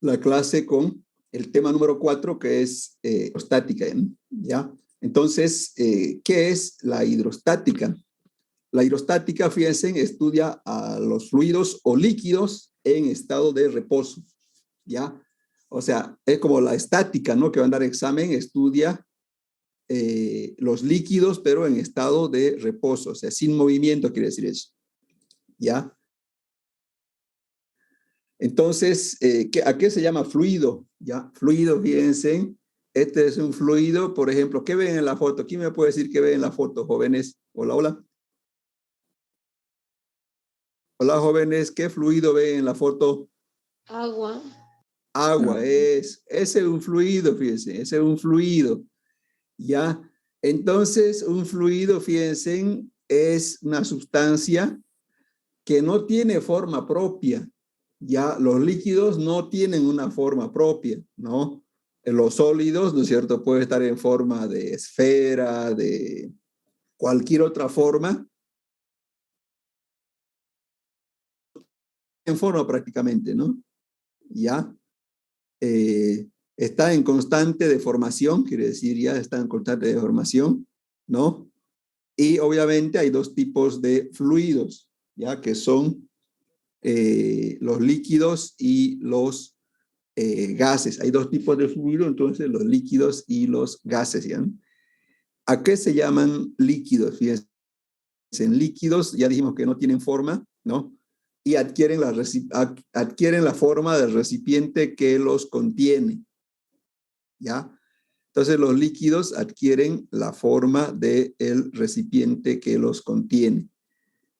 la clase con el tema número 4, que es hidrostática, ¿ya? Entonces, ¿qué es la hidrostática? La hidrostática, fíjense, estudia a los fluidos o líquidos en estado de reposo, ¿ya? O sea, es como la estática, ¿no? Que va a dar examen, estudia los líquidos, pero en estado de reposo, o sea, sin movimiento, quiere decir eso, ¿ya? Entonces, ¿a qué se llama fluido? ¿Ya? Fluido, fíjense, este es un fluido, por ejemplo, ¿qué ven en la foto? ¿Quién me puede decir qué ven en la foto, jóvenes? Hola, hola. Hola, jóvenes, ¿qué fluido ven en la foto? Agua. Agua, ese es un fluido, fíjense, ese es un fluido, ¿ya? Entonces, un fluido, fíjense, es una sustancia que no tiene forma propia, ya los líquidos no tienen una forma propia, ¿no? Los sólidos, ¿no es cierto? Puede estar en forma de esfera, de cualquier otra forma, en forma prácticamente, ¿no? Ya está en constante deformación, quiere decir ya está en constante deformación, ¿no? Y obviamente hay dos tipos de fluidos, ya que son los líquidos y los gases. Hay dos tipos de fluido, entonces los líquidos y los gases, ¿ya? ¿A qué se llaman líquidos? Fíjense, en líquidos ya dijimos que no tienen forma, ¿no? Y adquieren la forma del recipiente que los contiene, ¿ya? Entonces los líquidos adquieren la forma del recipiente que los contiene.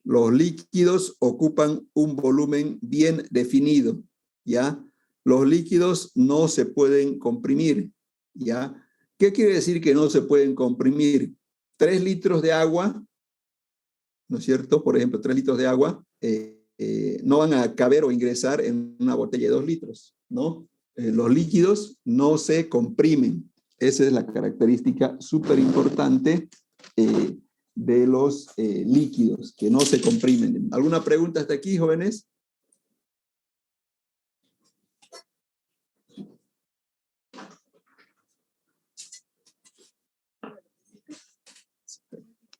Los líquidos ocupan un volumen bien definido, ¿ya? Los líquidos no se pueden comprimir, ¿ya? ¿Qué quiere decir que no se pueden comprimir? 3 litros de agua, ¿no es cierto? Por ejemplo, 3 litros de agua no van a caber o ingresar en una botella de 2 litros, ¿no? Los líquidos no se comprimen. Esa es la característica súper importante de los líquidos, que no se comprimen. ¿Alguna pregunta hasta aquí, jóvenes?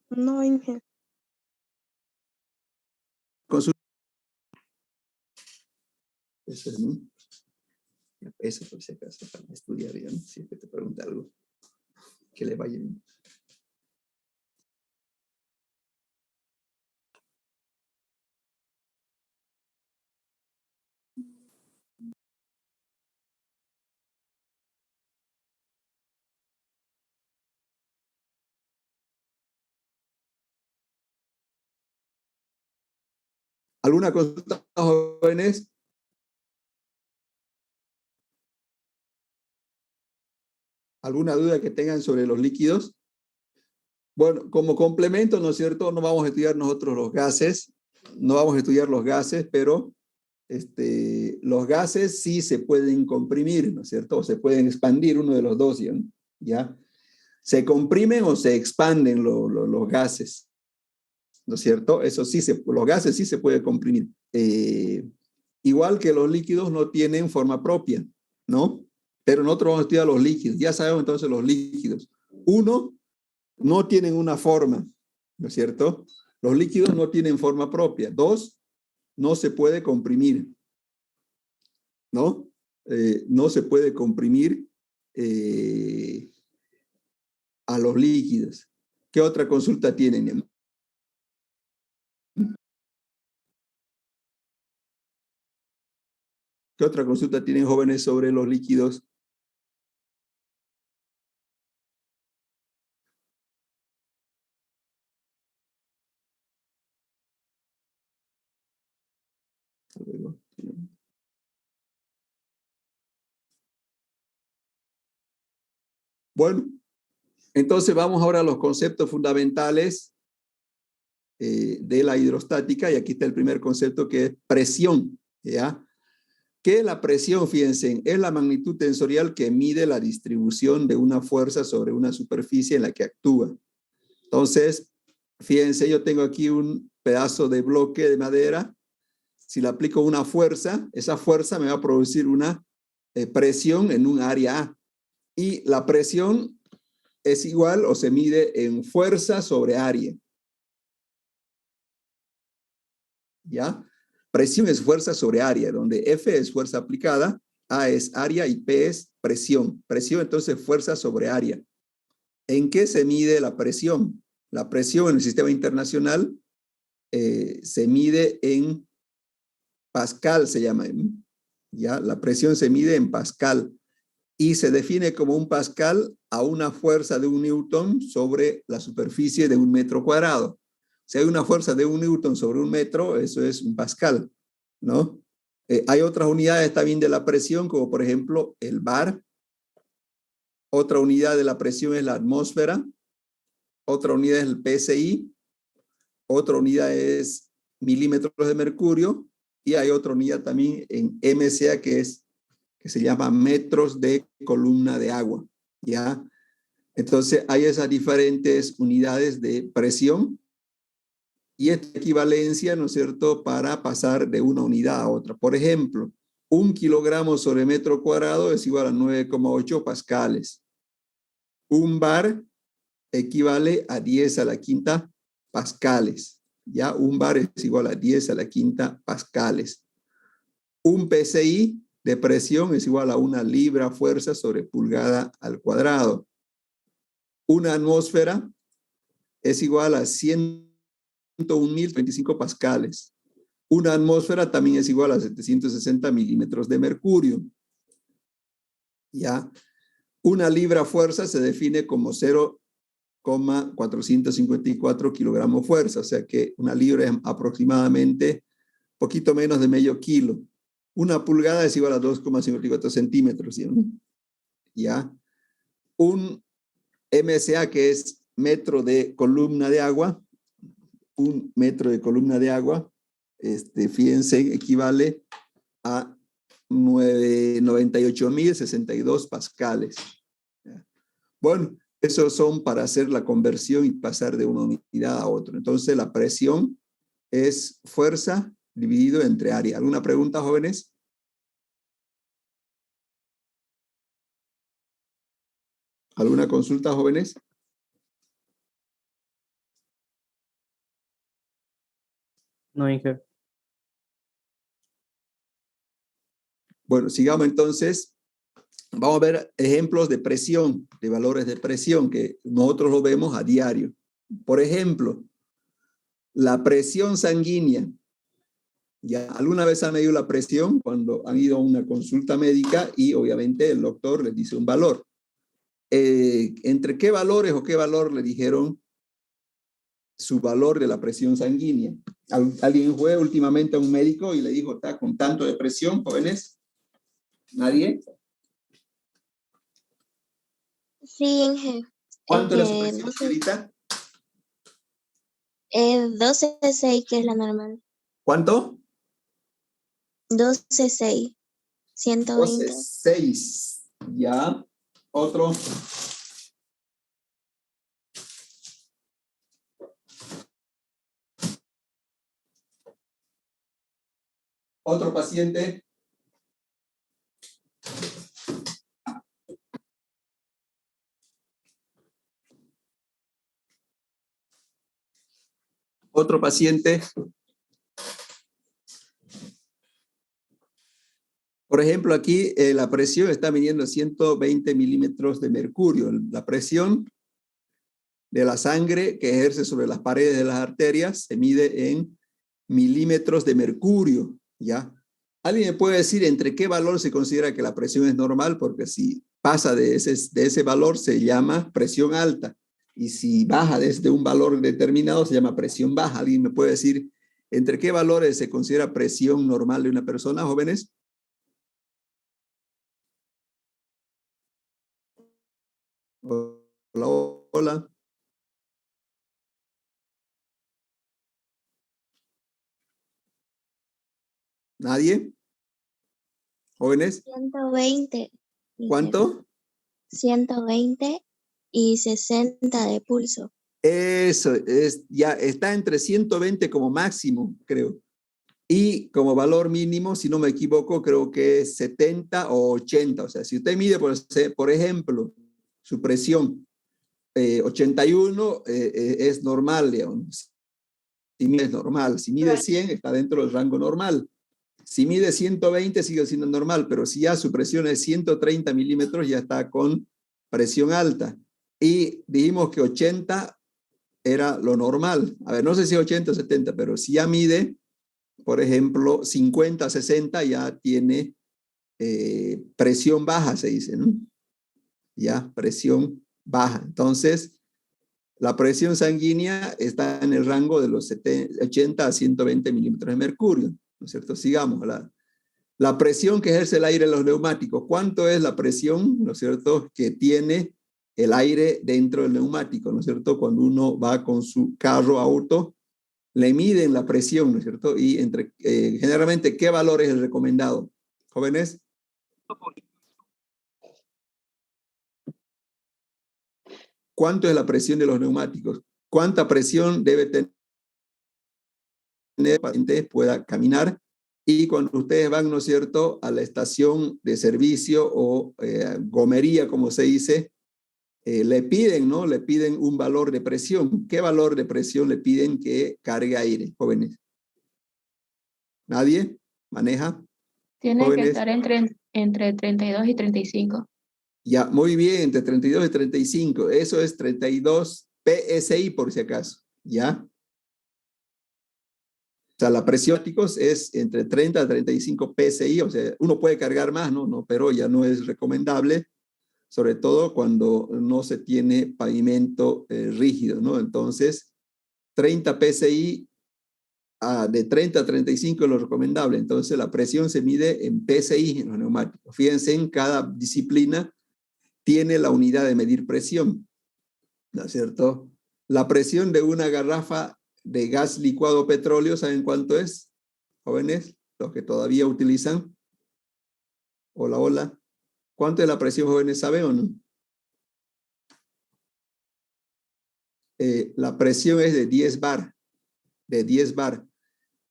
No, Inge. Eso es, ¿no? Eso por si acaso, para estudiar bien, si es que te pregunta algo, que le vaya bien. ¿Alguna consulta, jóvenes? ¿Alguna duda que tengan sobre los líquidos? Bueno, como complemento, ¿no es cierto? No vamos a estudiar nosotros los gases, no vamos a estudiar los gases, pero los gases sí se pueden comprimir, ¿no es cierto? O se pueden expandir, uno de los dos, ¿ya? Se comprimen o se expanden los gases, ¿no es cierto? Eso sí, los gases sí se pueden comprimir. Igual que los líquidos no tienen forma propia, ¿no? Pero nosotros vamos a estudiar los líquidos. Ya sabemos entonces los líquidos. Uno, no tienen una forma, ¿no es cierto? Los líquidos no tienen forma propia. Dos, no se puede comprimir, ¿no? No se puede comprimir a los líquidos. ¿Qué otra consulta tienen? ¿Qué otra consulta tienen, jóvenes, sobre los líquidos? Bueno, entonces vamos ahora a los conceptos fundamentales de la hidrostática, y aquí está el primer concepto, que es presión, ¿ya? ¿Qué es la presión? Fíjense, es la magnitud tensorial que mide la distribución de una fuerza sobre una superficie en la que actúa. Entonces, fíjense, yo tengo aquí un pedazo de bloque de madera. Si le aplico una fuerza, esa fuerza me va a producir una presión en un área A. Y la presión es igual o se mide en fuerza sobre área. ¿Ya? Presión es fuerza sobre área, donde F es fuerza aplicada, A es área y P es presión. Presión, entonces, fuerza sobre área. ¿En qué se mide la presión? La presión en el sistema internacional se mide en Pascal, se llama. ¿Ya? La presión se mide en Pascal y se define como un Pascal a una fuerza de 1 newton sobre la superficie de 1 metro cuadrado. Si hay una fuerza de 1 newton sobre 1 metro, eso es un Pascal, ¿no? Hay otras unidades también de la presión, como por ejemplo el bar. Otra unidad de la presión es la atmósfera. Otra unidad es el PSI. Otra unidad es milímetros de mercurio. Y hay otra unidad también en MCA que se llama metros de columna de agua, ¿ya? Entonces, hay esas diferentes unidades de presión y esta equivalencia, ¿no es cierto?, para pasar de una unidad a otra. Por ejemplo, 1 kilogramo sobre metro cuadrado es igual a 9,8 pascales. Un bar equivale a 10 a la quinta pascales, ¿ya? Un bar es igual a 10 a la quinta pascales. Un PSI de presión es igual a 1 libra fuerza sobre pulgada al cuadrado. Una atmósfera es igual a 101.025 pascales. Una atmósfera también es igual a 760 milímetros de mercurio. ¿Ya? Una libra fuerza se define como 0,454 kilogramos fuerza, o sea que una libra es aproximadamente poquito menos de medio kilo. Una pulgada es igual a 2,54 centímetros, ¿sí? ¿Ya? Un MSA, que es metro de columna de agua, 1 metro de columna de agua, fíjense, equivale a 98.062 pascales. ¿Ya? Bueno, esos son para hacer la conversión y pasar de una unidad a otra. Entonces, la presión es fuerza dividido entre área. ¿Alguna pregunta, jóvenes? ¿Alguna consulta, jóvenes? No, Inge. Bueno, sigamos entonces. Vamos a ver ejemplos de presión, de valores de presión que nosotros lo vemos a diario. Por ejemplo, la presión sanguínea. ¿Ya alguna vez han medido la presión cuando han ido a una consulta médica y obviamente el doctor les dice un valor? ¿Entre qué valores o qué valor le dijeron su valor de la presión sanguínea? ¿Alguien fue últimamente a un médico y le dijo, está con tanto de presión, jóvenes? ¿Nadie? Sí, Inge. ¿Cuánto era su presión, señorita? 12,6, que es la normal. ¿Cuánto? 12,6. 120. 12,6. Ya. Otro. Otro paciente. Otro paciente. Por ejemplo, aquí la presión está midiendo 120 milímetros de mercurio. La presión de la sangre que ejerce sobre las paredes de las arterias se mide en milímetros de mercurio, ¿ya? ¿Alguien me puede decir entre qué valor se considera que la presión es normal? Porque si pasa de ese valor se llama presión alta y si baja desde un valor determinado se llama presión baja. ¿Alguien me puede decir entre qué valores se considera presión normal de una persona, jóvenes? Hola, hola. ¿Nadie? ¿Jóvenes? 120. ¿Cuánto? 120 y 60 de pulso. Eso, ya está entre 120 como máximo, creo. Y como valor mínimo, si no me equivoco, creo que es 70 o 80. O sea, si usted mide, por ejemplo, su presión 81 es normal, digamos. Si mide es normal. Si mide 100, está dentro del rango normal. Si mide 120, sigue siendo normal, pero si ya su presión es 130 milímetros, ya está con presión alta. Y dijimos que 80 era lo normal. A ver, no sé si 80 o 70, pero si ya mide, por ejemplo, 50, 60, ya tiene presión baja, se dice, ¿no? Ya, presión baja. Entonces, la presión sanguínea está en el rango de los 80 a 120 milímetros de mercurio, ¿no es cierto? Sigamos. La presión que ejerce el aire en los neumáticos. ¿Cuánto es la presión, ¿no es cierto?, que tiene el aire dentro del neumático, ¿no es cierto? Cuando uno va con su carro, auto, le miden la presión, ¿no es cierto? Y generalmente, ¿qué valor es el recomendado? Jóvenes. ¿Cuánto es la presión de los neumáticos? ¿Cuánta presión debe tener para que el paciente pueda caminar? Y cuando ustedes van, ¿no es cierto?, a la estación de servicio o gomería, como se dice, le piden, ¿no? Le piden un valor de presión. ¿Qué valor de presión le piden que cargue aire, jóvenes? ¿Nadie maneja? Tiene que Jóvenes. estar entre 32 y 35. Ya, muy bien, entre 32 y 35. Eso es 32 PSI por si acaso, ¿ya? O sea, la presión es entre 30 a 35 PSI, o sea, uno puede cargar más, ¿no? Pero ya no es recomendable, sobre todo cuando no se tiene pavimento rígido, ¿no? Entonces, 30 PSI, de 30 a 35 es lo recomendable. Entonces, la presión se mide en PSI en los neumáticos. Fíjense, en cada disciplina tiene la unidad de medir presión, ¿no es cierto? La presión de una garrafa de gas licuado petróleo, ¿saben cuánto es, jóvenes? Los que todavía utilizan. Hola, hola. ¿Cuánto es la presión, jóvenes? ¿Saben o no? La presión es de 10 bar. De 10 bar.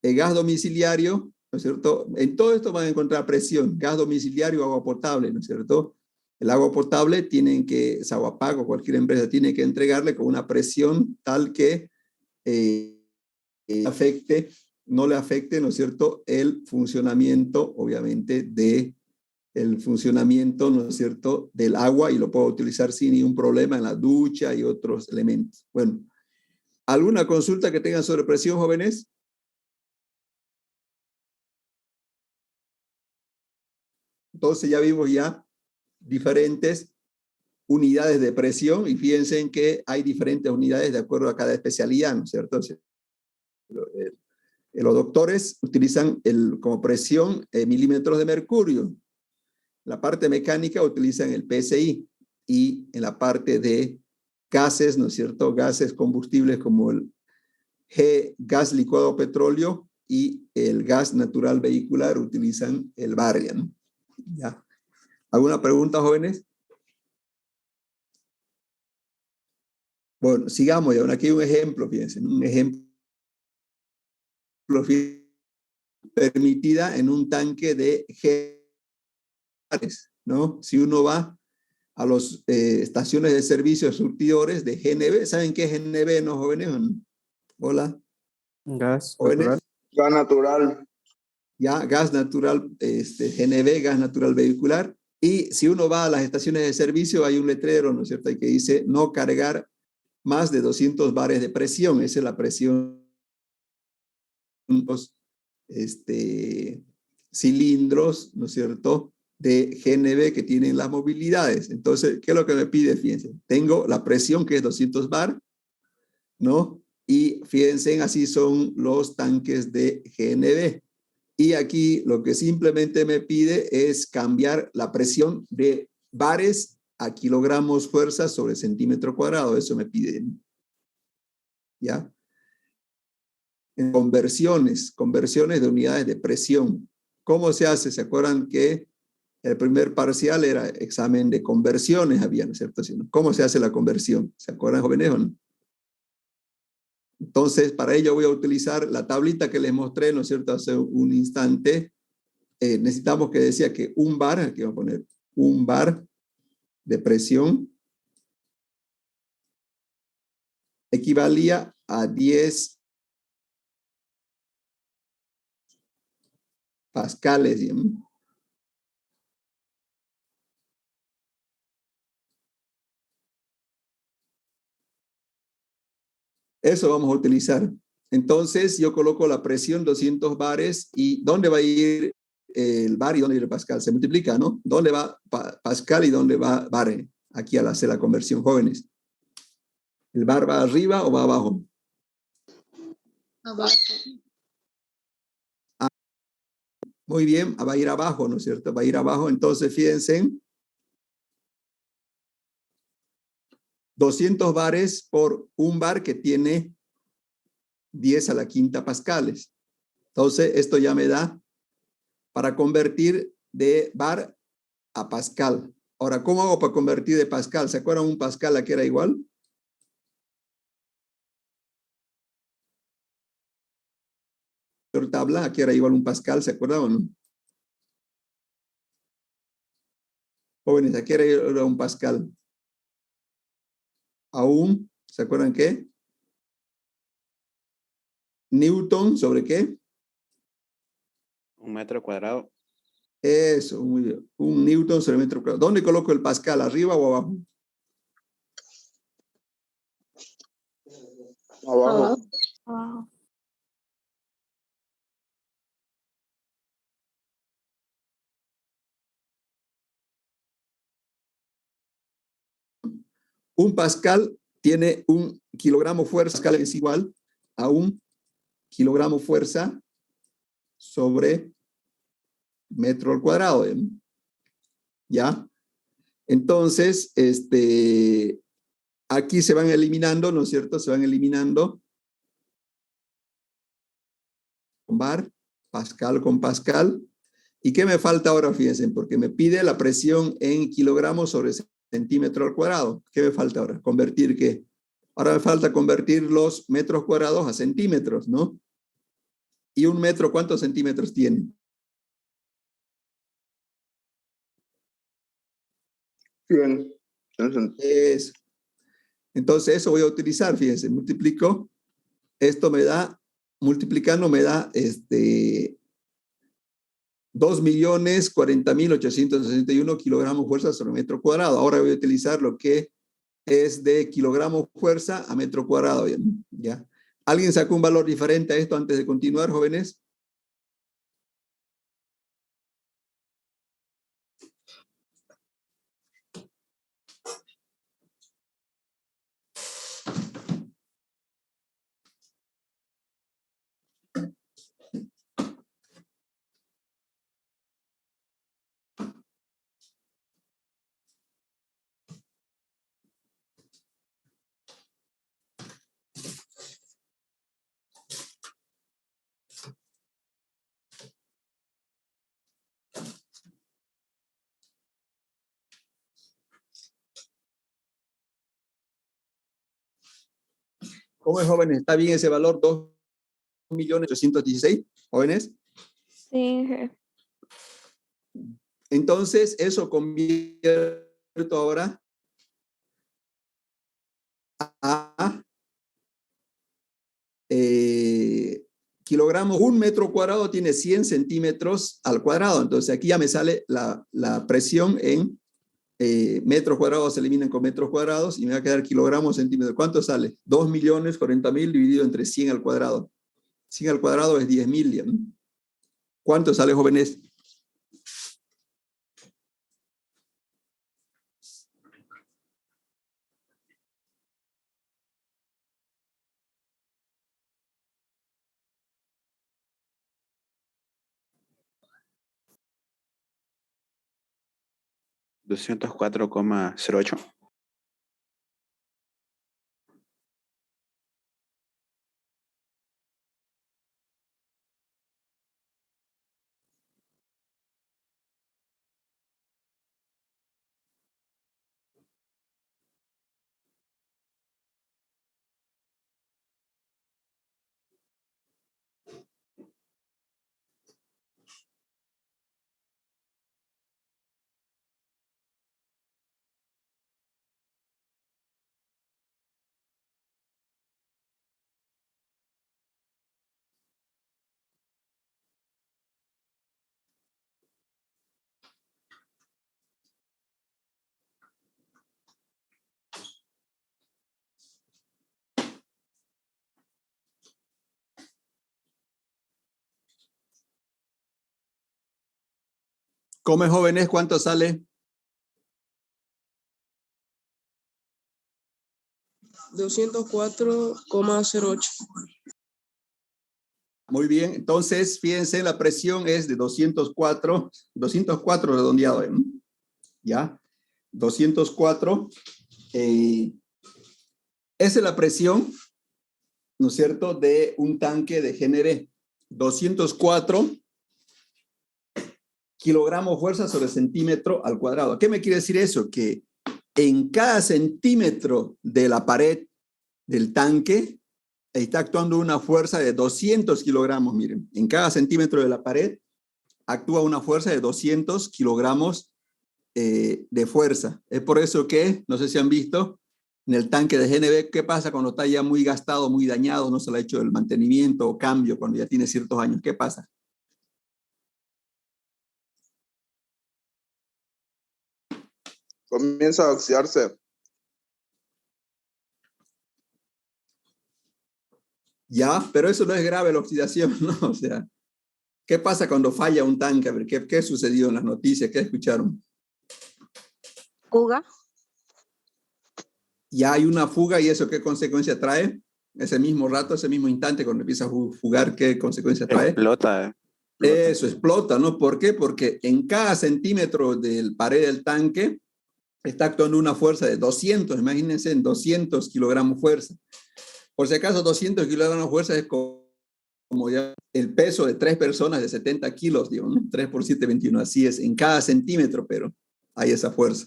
El gas domiciliario, ¿no es cierto? En todo esto van a encontrar presión. Gas domiciliario, agua potable, ¿no es cierto? El agua potable tienen que, Saguapac o cualquier empresa tiene que entregarle con una presión tal que no le afecte, ¿no es cierto?, el funcionamiento, obviamente, ¿no es cierto?, del agua, y lo puedo utilizar sin ningún problema en la ducha y otros elementos. Bueno, ¿alguna consulta que tengan sobre presión, jóvenes? Entonces ya vimos diferentes unidades de presión, y fíjense en que hay diferentes unidades de acuerdo a cada especialidad, ¿no es cierto? Los doctores utilizan como presión milímetros de mercurio. La parte mecánica utilizan el PSI, y en la parte de gases, ¿no es cierto?, gases combustibles como el gas licuado petróleo y el gas natural vehicular utilizan el barria, ¿no? ¿Ya? ¿Alguna pregunta, jóvenes? Bueno, sigamos. Y aquí hay un ejemplo, fíjense, un ejemplo permitida en un tanque de ¿no? Si uno va a las estaciones de servicios surtidores de GNB, ¿saben qué es GNB, no, jóvenes? Hola. Gas Jóvenes. natural. Gas natural. Ya, gas natural, GNB, gas natural vehicular. Y si uno va a las estaciones de servicio, hay un letrero, ¿no es cierto?, que dice no cargar más de 200 bares de presión. Esa es la presión cilindros, ¿no es cierto?, de GNB que tienen las movilidades. Entonces, ¿qué es lo que me pide? Fíjense, tengo la presión que es 200 bar, ¿no? Y fíjense, así son los tanques de GNB. Y aquí lo que simplemente me pide es cambiar la presión de bares a kilogramos fuerza sobre centímetro cuadrado. Eso me piden. ¿Ya? En conversiones de unidades de presión. ¿Cómo se hace? ¿Se acuerdan que el primer parcial era examen de conversiones? Había, ¿no es cierto? ¿Cómo se hace la conversión? ¿Se acuerdan, jóvenes, o no? Entonces, para ello voy a utilizar la tablita que les mostré, ¿no es cierto?, hace un instante. Necesitamos que decía que un bar, aquí vamos a poner un bar de presión, equivalía a 10 pascales. ¿Sí? Eso vamos a utilizar. Entonces, yo coloco la presión 200 bares y ¿dónde va a ir el bar y dónde va a ir el pascal? Se multiplica, ¿no? ¿Dónde va pascal y dónde va bar? Aquí al hacer la conversión, jóvenes. ¿El bar va arriba o va abajo? Abajo. Ah, muy bien, va a ir abajo, ¿no es cierto? Va a ir abajo. Entonces, fíjense, 200 bares por un bar que tiene 10 a la quinta pascales. Entonces, esto ya me da para convertir de bar a pascal. Ahora, ¿cómo hago para convertir de pascal? ¿Se acuerdan un pascal a qué era igual? Tabla, a qué era igual un pascal, ¿se acuerdan o no? Jóvenes, ¿a qué era un pascal? Aún, ¿se acuerdan qué? Newton, ¿sobre qué? 1 metro cuadrado. Eso, muy bien. Un Newton sobre metro cuadrado. ¿Dónde coloco el pascal? ¿Arriba o abajo? Abajo. Abajo. Un pascal tiene un kilogramo fuerza, pascal es igual a un kilogramo fuerza sobre metro al cuadrado. ¿Ya? Entonces, aquí se van eliminando, ¿no es cierto? Se van eliminando con bar, pascal con pascal. ¿Y qué me falta ahora? Fíjense, porque me pide la presión en kilogramos sobre centímetro al cuadrado. ¿Qué me falta ahora? ¿Convertir qué? Ahora me falta convertir los metros cuadrados a centímetros, ¿no? ¿Y un metro cuántos centímetros tiene? 100. Eso. Entonces, eso voy a utilizar, fíjense, multiplico. Esto me da, multiplicando me da 2.040.861 kilogramos fuerza sobre metro cuadrado. Ahora voy a utilizar lo que es de kilogramos fuerza a metro cuadrado. ¿Ya? ¿Alguien sacó un valor diferente a esto antes de continuar, jóvenes? ¿Cómo es, jóvenes? ¿Está bien ese valor? 2.816.000, jóvenes. Sí, jefe. Entonces, eso convierto ahora a kilogramos. Un metro cuadrado tiene 100 centímetros al cuadrado. Entonces, aquí ya me sale la presión en metros cuadrados, se eliminan con metros cuadrados y me va a quedar kilogramos centímetros. ¿Cuánto sale? 2.040.000 dividido entre 100 al cuadrado. 100 al cuadrado es 10.000. ¿No? ¿Cuánto sale, jóvenes? $204,08. Come jóvenes, ¿cuánto sale? 204,08. Muy bien, entonces, fíjense, la presión es de 204 redondeado, ¿eh? ¿Ya? 204. Esa es la presión, ¿no es cierto?, de un tanque de GNB. 204 kilogramos fuerza sobre centímetro al cuadrado. ¿Qué me quiere decir eso? Que en cada centímetro de la pared del tanque está actuando una fuerza de 200 kilogramos. Miren, en cada centímetro de la pared actúa una fuerza de 200 kilogramos de fuerza. Es por eso que, no sé si han visto, en el tanque de GNB, ¿qué pasa cuando está ya muy gastado, muy dañado, no se le ha hecho el mantenimiento o cambio cuando ya tiene ciertos años? ¿Qué pasa? Comienza a oxidarse. Ya, pero eso no es grave la oxidación, ¿no? O sea, ¿qué pasa cuando falla un tanque? A ver, ¿qué sucedió en las noticias? ¿Qué escucharon? Fuga. Ya hay una fuga y eso, ¿qué consecuencia trae? Ese mismo rato, ese mismo instante, cuando empieza a fugar, ¿qué consecuencia trae? Explota. Eso explota, ¿no? ¿Por qué? Porque en cada centímetro del pared del tanque está actuando una fuerza de 200, imagínense, en 200 kilogramos fuerza. Por si acaso, 200 kilogramos fuerza es como ya el peso de 3 personas de 70 kilos, digo, ¿no? 3 por 7, 21, así es, en cada centímetro, pero hay esa fuerza.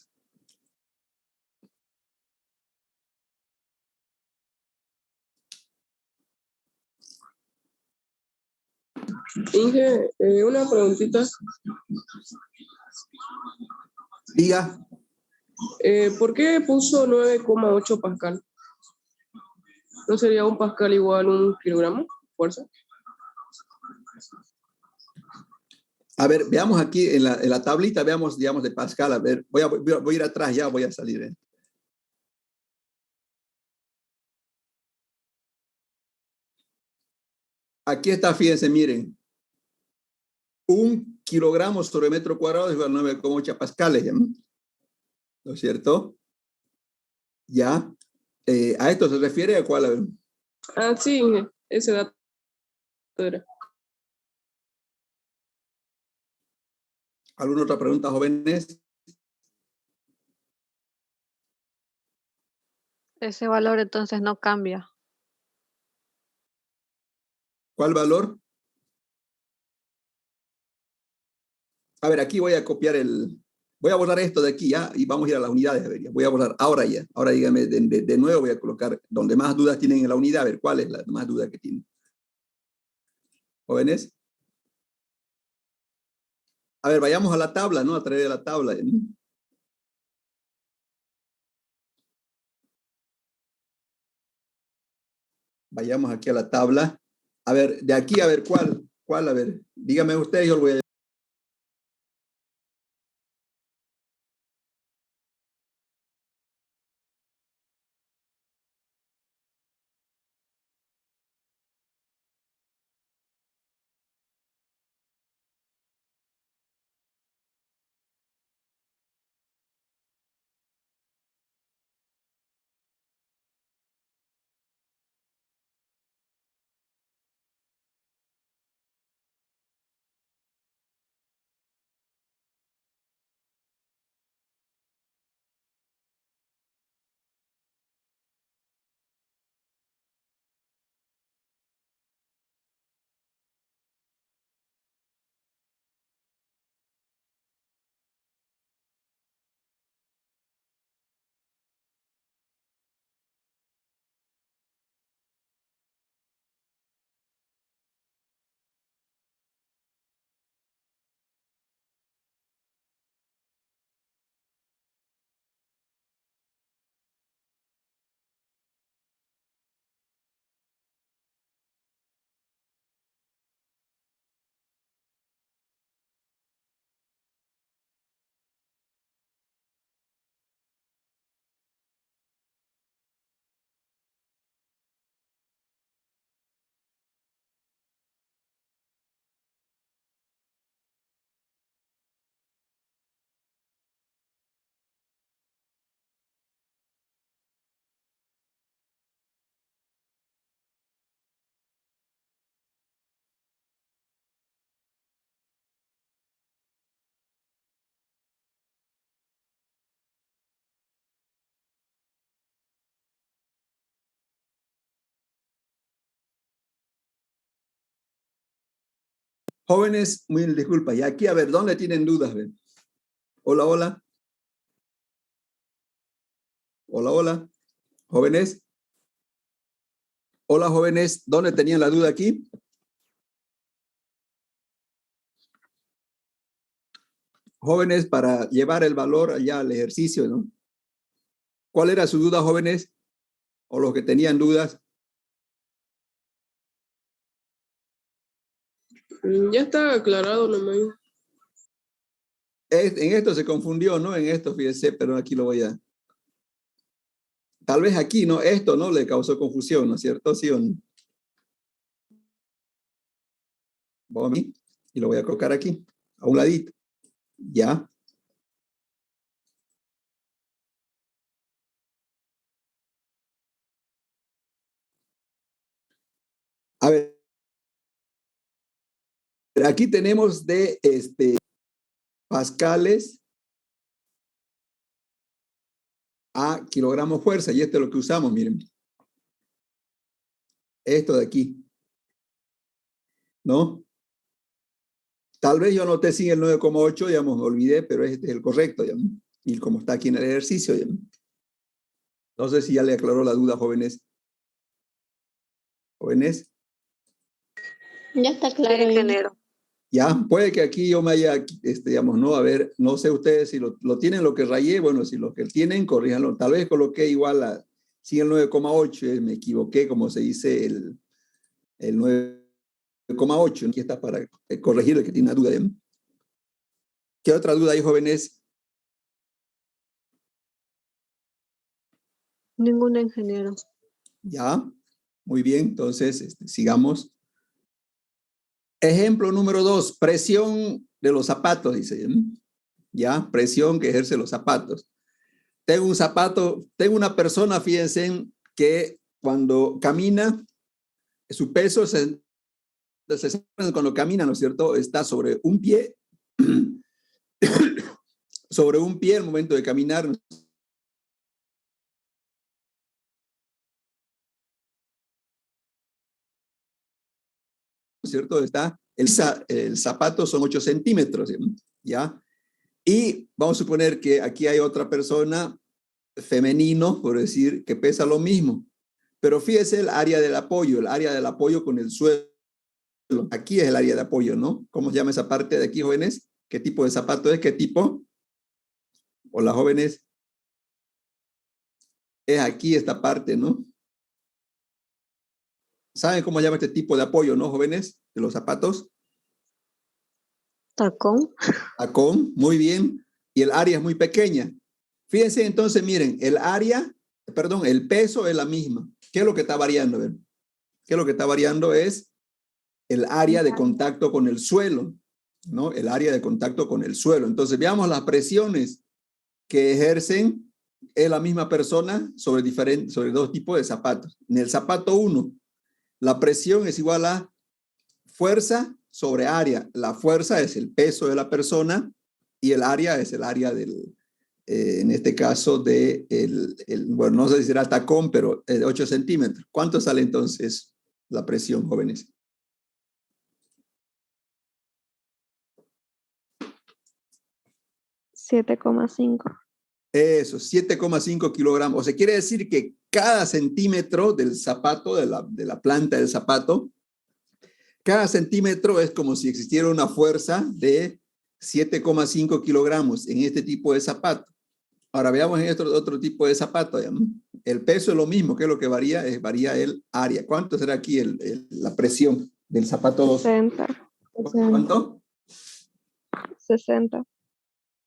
Inge, una preguntita. Diga, ¿Por qué puso 9,8 pascal? ¿No sería un pascal igual a un kilogramo? ¿Fuerza? a ver, veamos aquí en la tablita, veamos, digamos, de Pascal, a ver, voy a ir atrás, ya voy a salir. Aquí está, fíjense, miren, 1 kilogramo sobre metro cuadrado es igual a 9,8 pascales, ¿ya? ¿No es cierto? Ya. ¿A esto se refiere a cuál? A ver, Ah, sí, Inge, ese dato era. ¿alguna otra pregunta, jóvenes? Ese valor entonces no cambia. ¿Cuál valor? A ver, aquí voy a copiar voy a borrar esto de aquí, ¿ya? Y vamos a ir a las unidades, a ver, ya. Voy a borrar ahora ya. Ahora dígame, de nuevo voy a colocar donde más dudas tienen en la unidad, a ver, ¿cuál es la más duda que tienen? ¿Jóvenes? A ver, vayamos a la tabla, ¿no? A través de la tabla, ¿no? Vayamos aquí a la tabla. A ver, de aquí, a ver, ¿cuál? A ver, dígame usted, yo lo voy a Jóvenes, muy disculpa. Y aquí, a ver, ¿dónde tienen dudas? Ven? Hola, hola. Hola, hola. Jóvenes. Hola, jóvenes. ¿Dónde tenían la duda aquí? Jóvenes, para llevar el valor allá al ejercicio, ¿no? ¿Cuál era su duda, jóvenes? O los que tenían dudas. Ya está aclarado nomás. En esto se confundió, ¿no? En esto, fíjese, pero aquí lo voy a... Tal vez aquí, ¿no? Esto no le causó confusión, ¿no es cierto? ¿Sí o no? Voy a mí y lo voy a colocar aquí, a un ladito. ¿Ya? A ver, aquí tenemos de pascales a kilogramos fuerza, y esto es lo que usamos, miren. Esto de aquí, ¿no? Tal vez yo noté sin el 9,8, digamos, me olvidé, pero este es el correcto, ¿ya? Y como está aquí en el ejercicio, ¿ya? No sé si ya le aclaró la duda, jóvenes. Jóvenes, Ya está Sí, claro. ingeniero. ya, puede que aquí yo me haya, digamos, no, a ver, no sé ustedes si lo tienen lo que rayé, bueno, si lo que tienen, corríjanlo. Tal vez coloqué igual a, sin el 9,8, me equivoqué, como se dice el 9,8. Aquí está para corregir el que tiene una duda. ¿Ya? ¿Qué otra duda hay, jóvenes? Ningún ingeniero. Ya, muy bien, entonces sigamos. Ejemplo número 2, presión de los zapatos, dice. Ya, presión que ejerce los zapatos. Tengo un zapato, tengo una persona, fíjense, que cuando camina, su peso cuando camina, ¿no es cierto? Está sobre un pie, sobre un pie al momento de caminar, ¿no es cierto? Está, el zapato son 8 centímetros, ¿ya? Y vamos a suponer que aquí hay otra persona, femenino, por decir, que pesa lo mismo. Pero fíjese el área del apoyo con el suelo. Aquí es el área de apoyo, ¿no? ¿Cómo se llama esa parte de aquí, jóvenes? ¿Qué tipo de zapato es? ¿Qué tipo? Hola, jóvenes. Es aquí esta parte, ¿no? ¿Saben cómo se llama este tipo de apoyo, no, jóvenes? De los zapatos. Tacón. Tacón, muy bien. Y el área es muy pequeña. Fíjense entonces, miren, el peso es la misma. ¿Qué es lo que está variando? ¿Ver? ¿Qué es lo que está variando? Es el área de contacto con el suelo, ¿no? El área de contacto con el suelo. Entonces, veamos las presiones que ejercen es la misma persona sobre dos tipos de zapatos. En el zapato 1, la presión es igual a fuerza sobre área. La fuerza es el peso de la persona y el área es el área del, en este caso, bueno, no sé si será tacón, pero 8 centímetros. ¿Cuánto sale entonces la presión, jóvenes? Eso, 7,5 kilogramos. O sea, quiere decir que cada centímetro del zapato, de la planta del zapato, cada centímetro es como si existiera una fuerza de 7,5 kilogramos en este tipo de zapato. Ahora veamos en otro tipo de zapato. ¿Ya? El peso es lo mismo, que es lo que varía, varía el área. ¿Cuánto será aquí la presión del zapato 2? 60. ¿Cuánto? 60.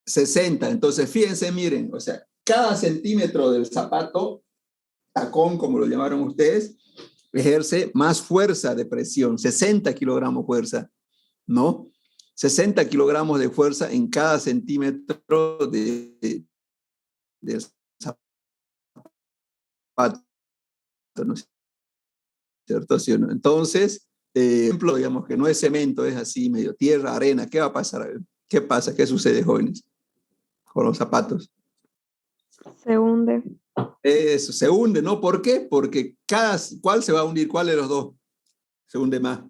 60. Entonces, fíjense, miren, o sea, cada centímetro del zapato, tacón, como lo llamaron ustedes, ejerce más fuerza de presión, 60 kilogramos fuerza, ¿no? 60 kilogramos de fuerza en cada centímetro del zapato, ¿no es cierto? ¿Sí o no? Entonces, ejemplo, digamos que no es cemento, es así, medio tierra, arena, ¿qué va a pasar? A ver, ¿qué pasa? ¿Qué sucede, jóvenes, con los zapatos? Se hunde. Eso, se hunde, ¿no? ¿Por qué? Porque ¿cuál se va a hundir? ¿Cuál de los dos se hunde más?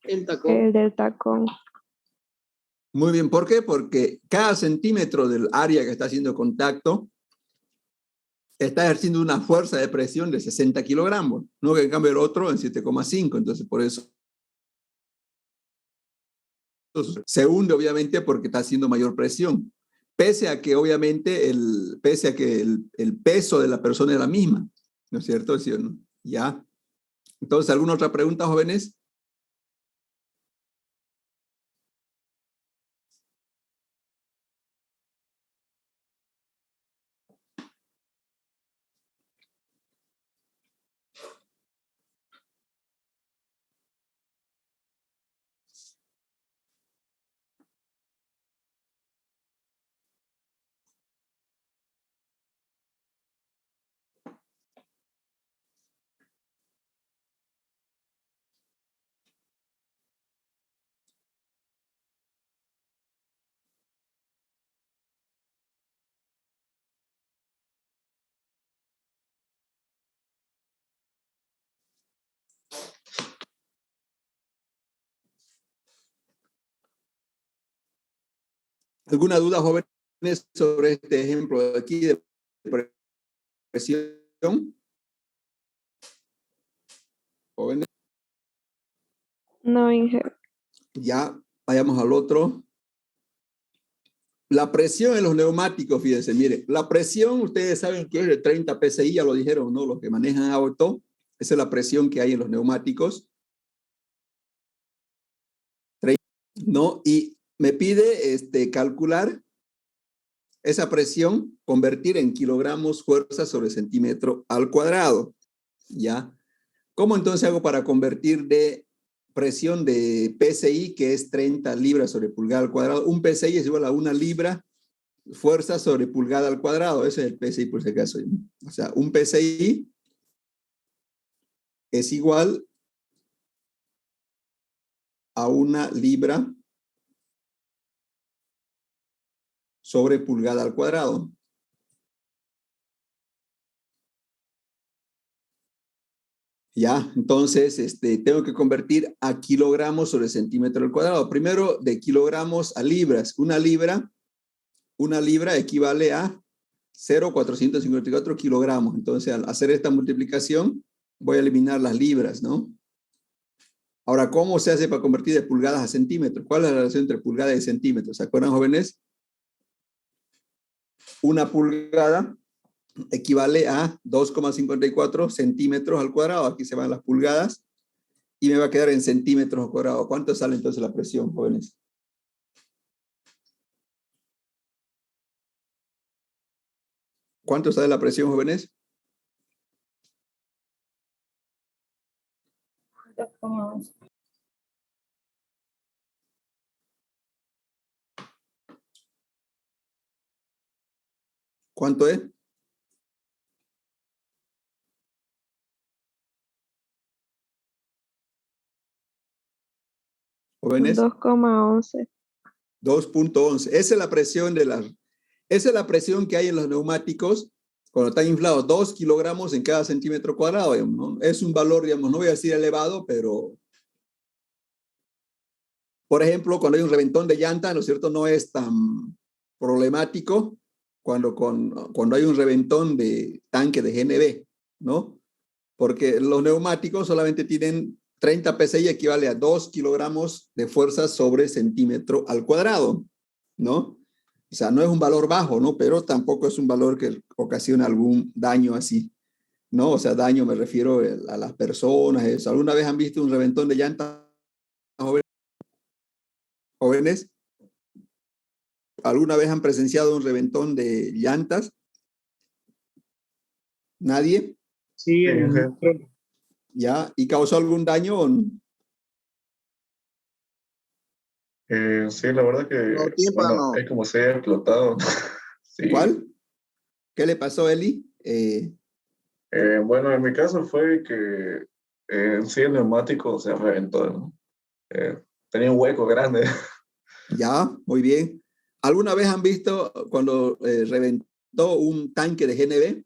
El tacón. El del tacón. Muy bien, ¿por qué? Porque cada centímetro del área que está haciendo contacto está ejerciendo una fuerza de presión de 60 kilogramos, no que en cambio el otro en 7,5. Entonces, por eso se hunde, obviamente, porque está haciendo mayor presión. Pese a que, obviamente, el peso de la persona es la misma, ¿no es cierto? ¿Sí o no? ¿Ya? Entonces, ¿alguna otra pregunta, jóvenes? ¿Alguna duda, jóvenes, sobre este ejemplo de aquí de presión? Jóvenes, No, Inge. ya vayamos al otro. La presión en los neumáticos, fíjense, mire, la presión, ustedes saben que es de 30 PSI, ya lo dijeron, ¿no? Los que manejan auto, esa es la presión que hay en los neumáticos, ¿no? Y me pide calcular esa presión, convertir en kilogramos fuerza sobre centímetro al cuadrado, ¿ya? ¿Cómo entonces hago para convertir de presión de PSI, que es 30 libras sobre pulgada al cuadrado? Un PSI es igual a 1 libra fuerza sobre pulgada al cuadrado. Ese es el PSI por si acaso. O sea, un PSI es igual a 1 libra sobre pulgada al cuadrado. Ya, entonces tengo que convertir a kilogramos sobre centímetro al cuadrado. Primero de kilogramos a libras. Una libra equivale a 0,454 kilogramos. Entonces, al hacer esta multiplicación, voy a eliminar las libras, ¿no? Ahora, ¿cómo se hace para convertir de pulgadas a centímetros? ¿Cuál es la relación entre pulgadas y centímetros? ¿Se acuerdan, jóvenes? Una pulgada equivale a 2,54 centímetros al cuadrado. Aquí se van las pulgadas y me va a quedar en centímetros al cuadrado. ¿Cuánto sale entonces la presión, jóvenes? ¿Cuánto sale la presión, jóvenes? 2,11. ¿Cuánto es? Jóvenes, 2,11. 2,11. Esa es la presión que hay en los neumáticos cuando están inflados 2 kilogramos en cada centímetro cuadrado, digamos, ¿no? Es un valor, digamos, no voy a decir elevado, pero por ejemplo, cuando hay un reventón de llanta, ¿no es cierto? No es tan problemático cuando hay un reventón de tanque de GNV, ¿no? Porque los neumáticos solamente tienen 30 PSI, equivale a 2 kilogramos de fuerza sobre centímetro al cuadrado, ¿no? O sea, no es un valor bajo, ¿no? Pero tampoco es un valor que ocasiona algún daño así, ¿no? O sea, daño me refiero a las personas, eso. ¿Alguna vez han visto un reventón de llanta, jóvenes? ¿Alguna vez han presenciado un reventón de llantas? ¿Nadie? Sí, en el centro. ¿Ya? ¿Y causó algún daño? Sí, la verdad que, No, tímpano. bueno, es como si haya explotado. Sí. ¿Cuál? ¿Qué le pasó, Eli? Bueno, en mi caso fue que en sí el neumático se reventó, ¿no? Tenía un hueco grande. Ya, muy bien. ¿Alguna vez han visto cuando reventó un tanque de GNV?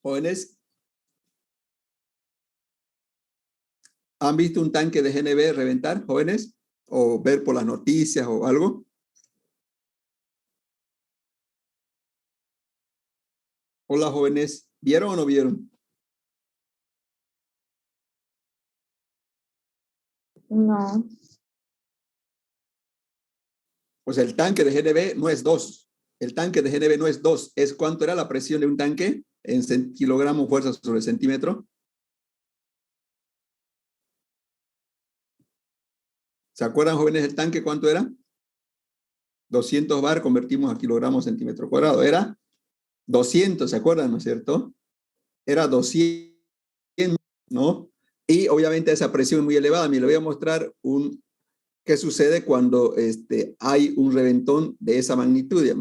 Jóvenes, ¿Han visto un tanque de GNB reventar, jóvenes? ¿O ver por las noticias o algo? Hola, jóvenes. ¿Vieron o no vieron? No. Pues el tanque de GNB no es 2. El tanque de GNB no es 2. ¿Es cuánto era la presión de un tanque en kilogramos fuerza sobre centímetro? ¿Se acuerdan, jóvenes, el tanque cuánto era? 200 bar convertimos a kilogramos centímetro cuadrado. Era 200, ¿se acuerdan, no es cierto? Era 200, ¿no? Y obviamente esa presión es muy elevada. Me lo voy a mostrar qué sucede cuando hay un reventón de esa magnitud, ¿ya?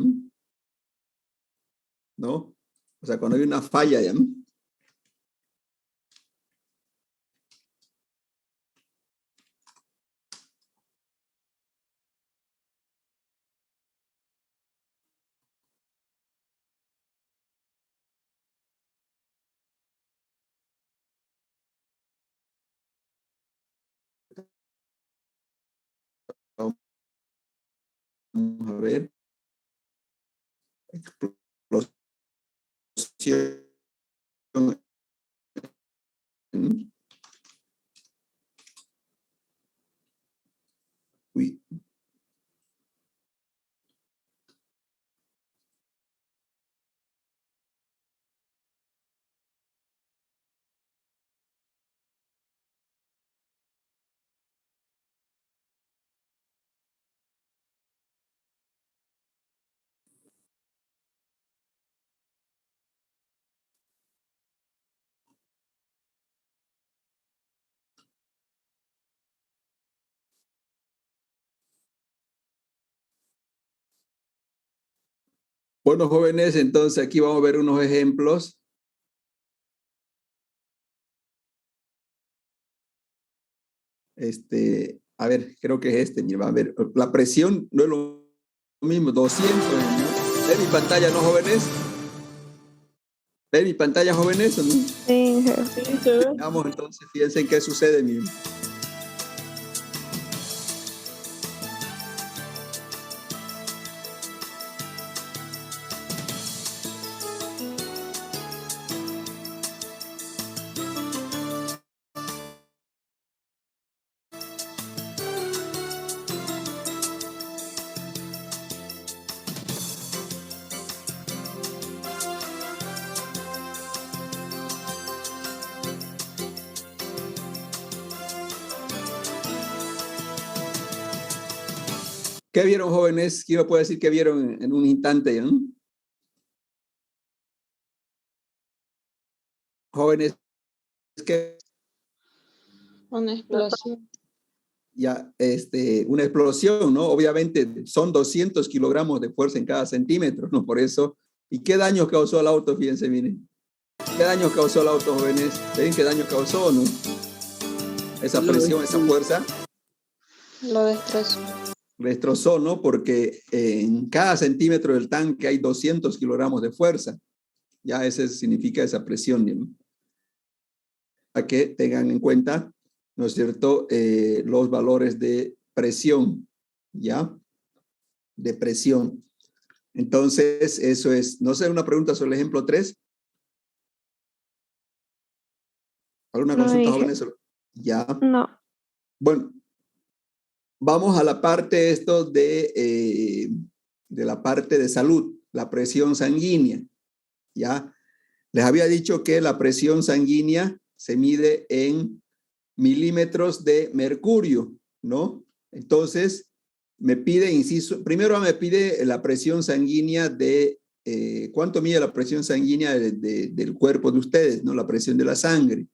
¿No? O sea, cuando hay una falla, ¿ya? Vamos a ver. Explosión. Uy. Bueno, jóvenes, entonces aquí vamos a ver unos ejemplos. A ver, creo que es mira, a ver, la presión no es lo mismo, 200. ¿Ven mi pantalla, no, jóvenes? ¿Ven mi pantalla, jóvenes, o no? Sí, jefe. Sí, se ve. Vamos, entonces, fíjense en qué sucede, miren. ¿Qué vieron, jóvenes? ¿Quién me puede decir qué vieron en un instante? ¿No? Jóvenes, ¿qué? Una explosión. Ya, una explosión, ¿no? Obviamente son 200 kilogramos de fuerza en cada centímetro, ¿no? Por eso. ¿Y qué daño causó el auto? Fíjense, miren. ¿Qué daño causó el auto, jóvenes? ¿Ven qué daño causó o no? Esa presión, esa fuerza. Lo destrozó. Destrozó, ¿no? Porque en cada centímetro del tanque hay 200 kilogramos de fuerza. Ya ese significa esa presión, ¿no? Para que tengan en cuenta, ¿no es cierto?, los valores de presión, ¿ya? De presión. Entonces, eso es. No sé, una pregunta sobre el ejemplo 3. ¿Alguna No, consulta, dije. jóvenes? Ya. No. Bueno, vamos a la parte de la parte de salud, la presión sanguínea, ¿ya? Les había dicho que la presión sanguínea se mide en milímetros de mercurio, ¿no? Entonces, me pide, inciso, primero me pide la presión sanguínea ¿cuánto mide la presión sanguínea del cuerpo de ustedes, ¿no? La presión de la sangre.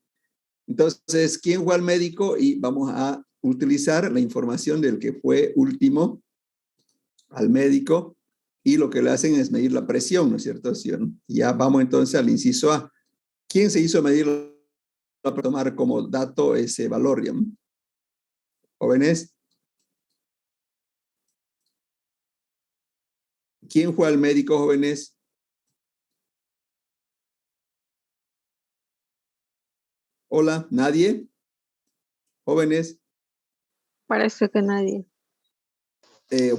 Entonces, ¿quién fue al médico? Y vamos a utilizar la información del que fue último al médico y lo que le hacen es medir la presión, ¿no es cierto? Ya vamos entonces al inciso A. ¿Quién se hizo medir para tomar como dato ese valor? ¿Ya? Jóvenes. ¿Quién fue al médico, jóvenes? Hola, ¿nadie? Jóvenes, Parece que nadie.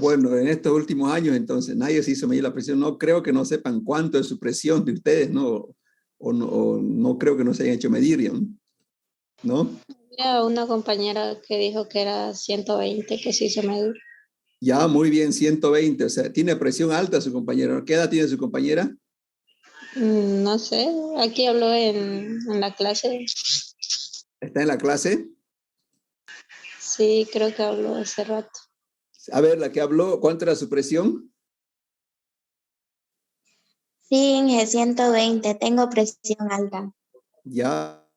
bueno, en estos últimos años entonces nadie se hizo medir la presión. No creo que no sepan cuánto es su presión de ustedes, ¿no? O no creo que no se hayan hecho medir, ¿no? Había una compañera que dijo que era 120, que se hizo medir. Ya, muy bien, 120. O sea, tiene presión alta su compañera. ¿Qué edad tiene su compañera? No sé, aquí habló en la clase. ¿Está en la clase? Sí, creo que habló hace rato. A ver, la que habló, ¿cuánto era su presión? Sí, Inge, 120, tengo presión alta. Ya,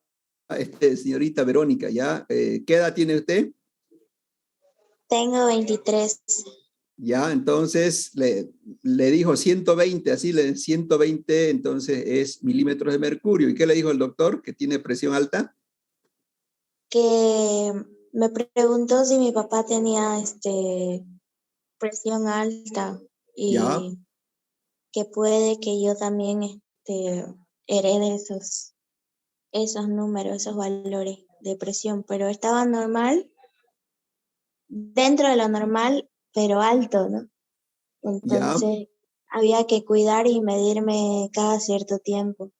señorita Verónica, ya. ¿Qué edad tiene usted? Tengo 23. Ya, entonces le dijo 120, así 120, entonces es milímetros de mercurio. ¿Y qué le dijo el doctor? ¿Que tiene presión alta? Que me preguntó si mi papá tenía presión alta Ya, y que puede que yo también herede esos números, esos valores de presión, pero estaba normal, dentro de lo normal, pero alto, ¿no? ya, Entonces había que cuidar y medirme cada cierto tiempo.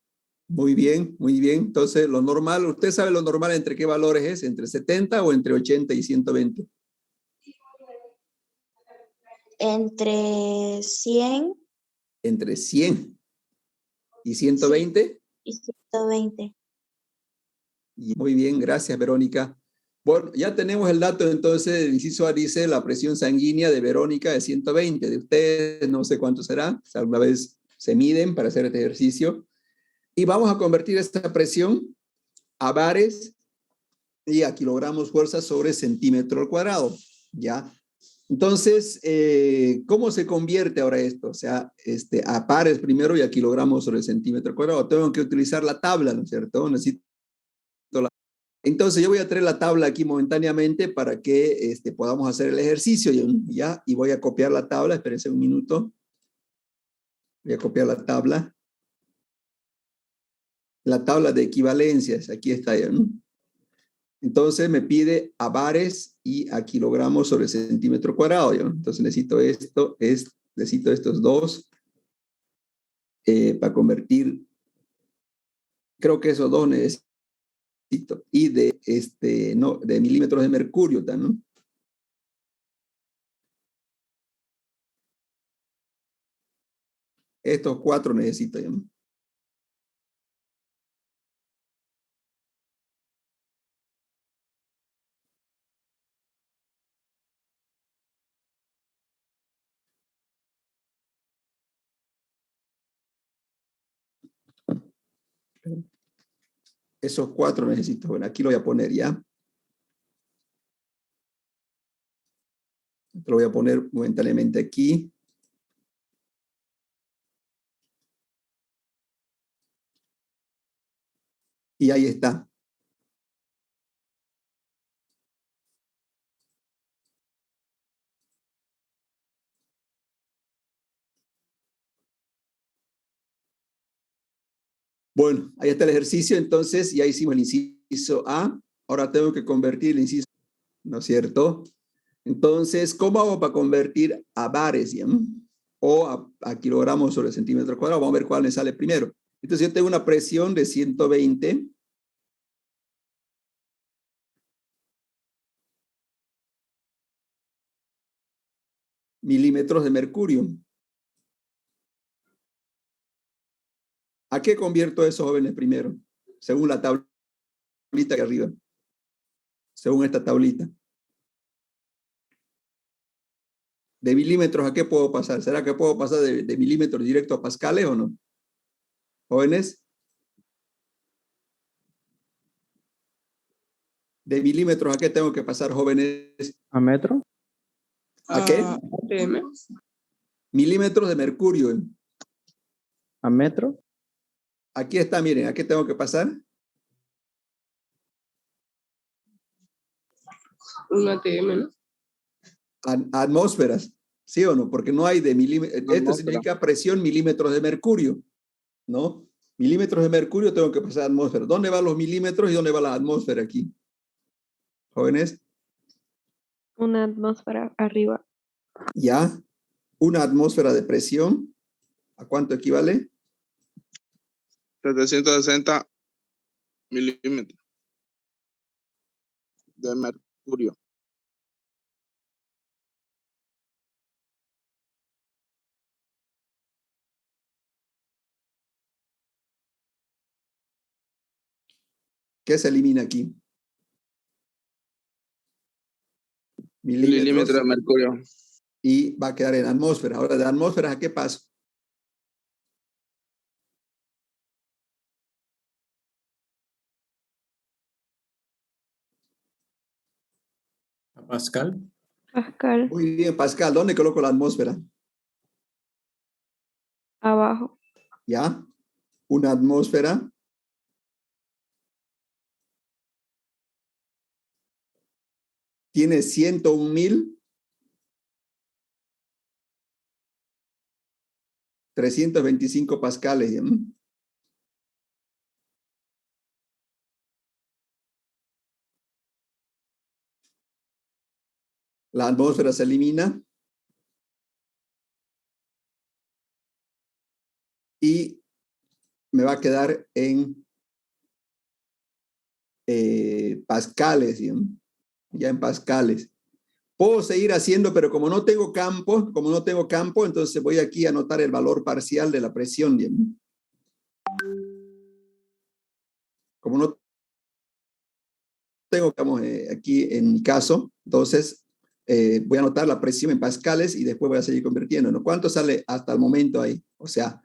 muy bien, muy bien. Entonces, lo normal, ¿usted sabe lo normal entre qué valores es? ¿Entre 70 o entre 80 y 120? Entre 100 Entre 100 y 120. y 120. Y muy bien, gracias, Verónica. Bueno, ya tenemos el dato entonces, el inciso A dice la presión sanguínea de Verónica es 120, de ustedes no sé cuánto será, si alguna vez se miden para hacer este ejercicio. Y vamos a convertir esta presión a bares y a kilogramos fuerza sobre centímetro al cuadrado, ¿ya? Entonces, ¿cómo se convierte ahora esto? O sea, a pares primero y a kilogramos sobre centímetro al cuadrado. Tengo que utilizar la tabla, ¿no es cierto? Necesito Entonces yo voy a traer la tabla aquí momentáneamente para que podamos hacer el ejercicio, ¿ya? Y voy a copiar la tabla, espérense un minuto. Voy a copiar la tabla de equivalencias, aquí está ya, ¿no? Entonces me pide a bares y a kilogramos sobre centímetro cuadrado, ¿ya? Entonces necesito estos dos para convertir, creo que esos dos necesito, y de milímetros de mercurio, ¿no? Estos cuatro necesito, ¿ya? Esos cuatro necesito. Bueno, aquí lo voy a poner ya. Lo voy a poner momentáneamente aquí. Y ahí está. Bueno, ahí está el ejercicio. Entonces, ya hicimos el inciso A. Ahora tengo que convertir el inciso, ¿no es cierto? Entonces, ¿cómo hago para convertir a bares, ya? O a kilogramos sobre centímetro cuadrado? Vamos a ver cuál me sale primero. Entonces, yo tengo una presión de 120 milímetros de mercurio. ¿A qué convierto esos jóvenes primero? Según la tablita que arriba. Según esta tablita. ¿De milímetros a qué puedo pasar? ¿Será que puedo pasar de milímetros directo a pascales o no? ¿Jóvenes? ¿De milímetros a qué tengo que pasar, jóvenes? ¿A metro? ¿A qué? ATM. Milímetros de mercurio. ¿A metro? Aquí está, miren, ¿a qué tengo que pasar? Un ATM, ¿no? A atmósferas, ¿sí o no? Porque no hay de milímetros. Esto Atmósfera. significa presión milímetros de mercurio, ¿no? Milímetros de mercurio tengo que pasar a atmósfera. ¿Dónde van los milímetros y dónde va la atmósfera aquí? Jóvenes, Una atmósfera arriba. ya. Una atmósfera de presión, ¿a cuánto equivale? 760 milímetros de mercurio. ¿Qué se elimina aquí? Milímetros de mercurio. Y va a quedar en atmósfera. Ahora, de atmósfera, ¿a qué paso? ¿A Pascal? Pascal. Muy bien, Pascal. ¿Dónde coloco la atmósfera? Abajo. ¿Ya? Una atmósfera. Tiene 101.325 pascales. ¿Ya? La atmósfera se elimina. Y me va a quedar en pascales. ¿Ya? Ya en pascales. Puedo seguir haciendo, pero como no tengo campo, entonces voy aquí a anotar el valor parcial de la presión. ¿Bien? Como no tengo campo aquí en mi caso, entonces voy a anotar la presión en pascales y después voy a seguir convirtiendo, ¿no? ¿Cuánto sale hasta el momento ahí? O sea,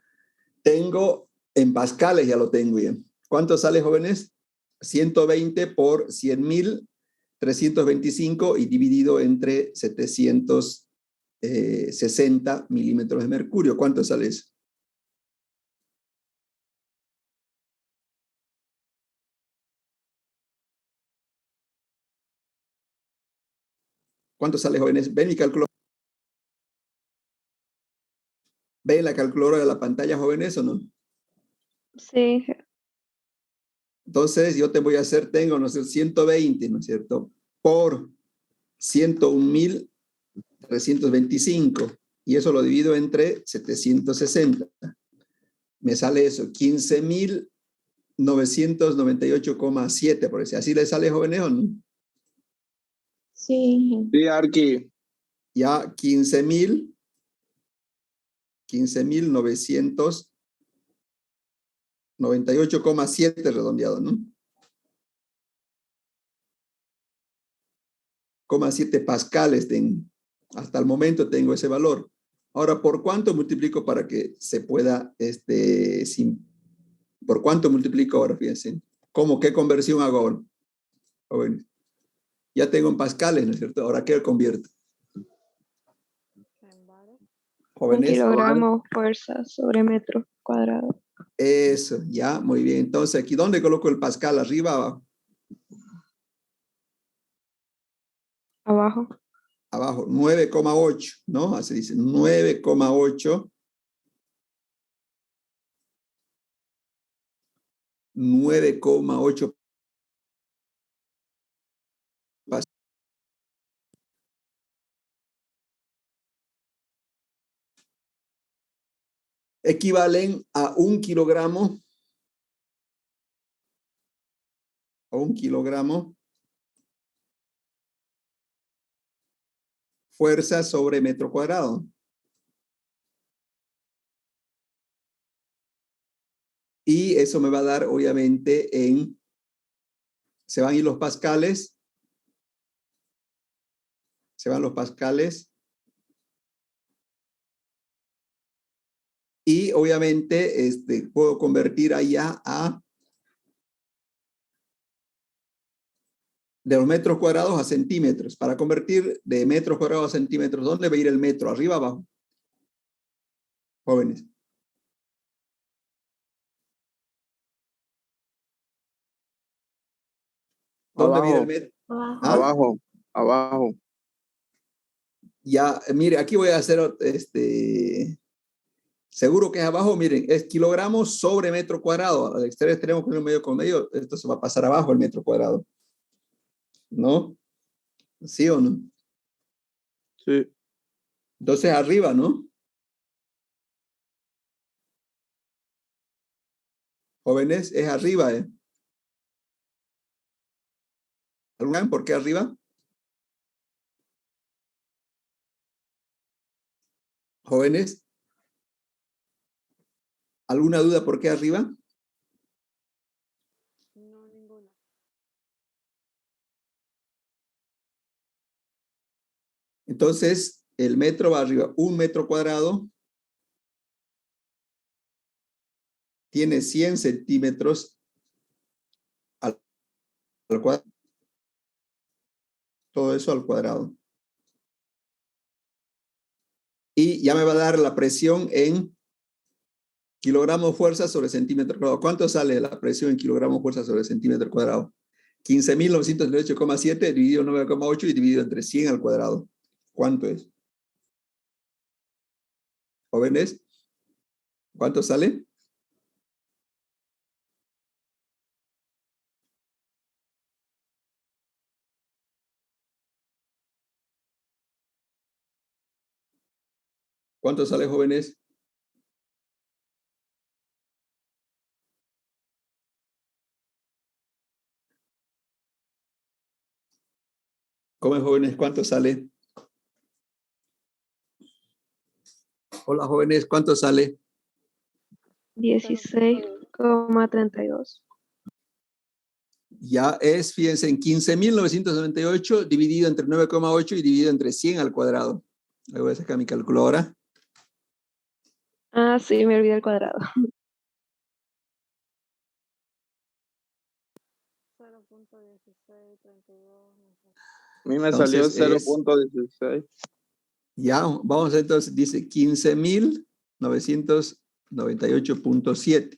tengo en pascales, ya lo tengo bien. ¿Cuánto sale, jóvenes? 120 por 100.325 y dividido entre 760 milímetros de mercurio. ¿Cuánto sale eso? ¿Cuánto sale, jóvenes? ¿Ven mi calculadora? ¿Ven la calculadora de la pantalla, jóvenes, o no? Sí. Entonces, yo te voy a hacer, tengo, ¿no es cierto? 120, ¿no es cierto? Por 101.325. Y eso lo divido entre 760. Me sale eso, 15.998,7, por decir. ¿Así le sale, jóvenes, o no? Sí. Sí, Arqui. Ya 15.998,7 redondeado, ¿no? 0,7 pascales hasta el momento tengo ese valor. Ahora, ¿por cuánto multiplico para que se pueda, ¿por cuánto multiplico ahora? Fíjense. ¿Cómo? ¿Qué conversión hago ahora? Jóvenes. Ya tengo en pascales, ¿no es cierto? Ahora, ¿qué convierto? Jóvenes. 1 kilogramo fuerza sobre metro cuadrado. Eso, ya, muy bien. Entonces, aquí, ¿dónde coloco el pascal? ¿Arriba o abajo? Abajo. Abajo, 9,8, ¿no? Así dice, 9,8. 9,8 equivalen a 1 kilogramo. A 1 kilogramo. Fuerza sobre metro cuadrado. Y eso me va a dar, obviamente, se van a ir los pascales. Se van los pascales. Y obviamente puedo convertir allá de los metros cuadrados a centímetros. Para convertir de metros cuadrados a centímetros, ¿dónde va a ir el metro? ¿Arriba o abajo? Jóvenes. ¿Dónde va a ir el metro? Abajo, abajo. Ya, mire, aquí voy a hacer, seguro que es abajo, miren, es kilogramos sobre metro cuadrado. Al exterior tenemos que ir medio con medio, esto se va a pasar abajo el metro cuadrado. ¿no? ¿Sí o no? Sí. Entonces arriba, ¿no? Jóvenes, es arriba, ¿eh? ¿Alguna por qué arriba? Jóvenes, ¿alguna duda por qué arriba? No, ninguna. Entonces, el metro va arriba. 1 metro cuadrado tiene 100 centímetros al cuadrado. Todo eso al cuadrado. Y ya me va a dar la presión en kilogramos fuerza sobre centímetro cuadrado. ¿Cuánto sale la presión en kilogramos fuerza sobre centímetro cuadrado? 15.938,7 dividido 9,8 y dividido entre 100 al cuadrado. ¿Cuánto es? Jóvenes, ¿cuánto sale? ¿Cuánto sale, jóvenes? ¿Cómo es, jóvenes? ¿Cuánto sale? Hola, jóvenes, ¿cuánto sale? 16,32. Ya es, fíjense, en 15.998 dividido entre 9,8 y dividido entre 100 al cuadrado. Le voy a sacar mi calculadora. Ah, sí, me olvidé el cuadrado. 0.1632. A mí me salió Entonces es, 0.16. ya, vamos a entonces, dice 15.998.7.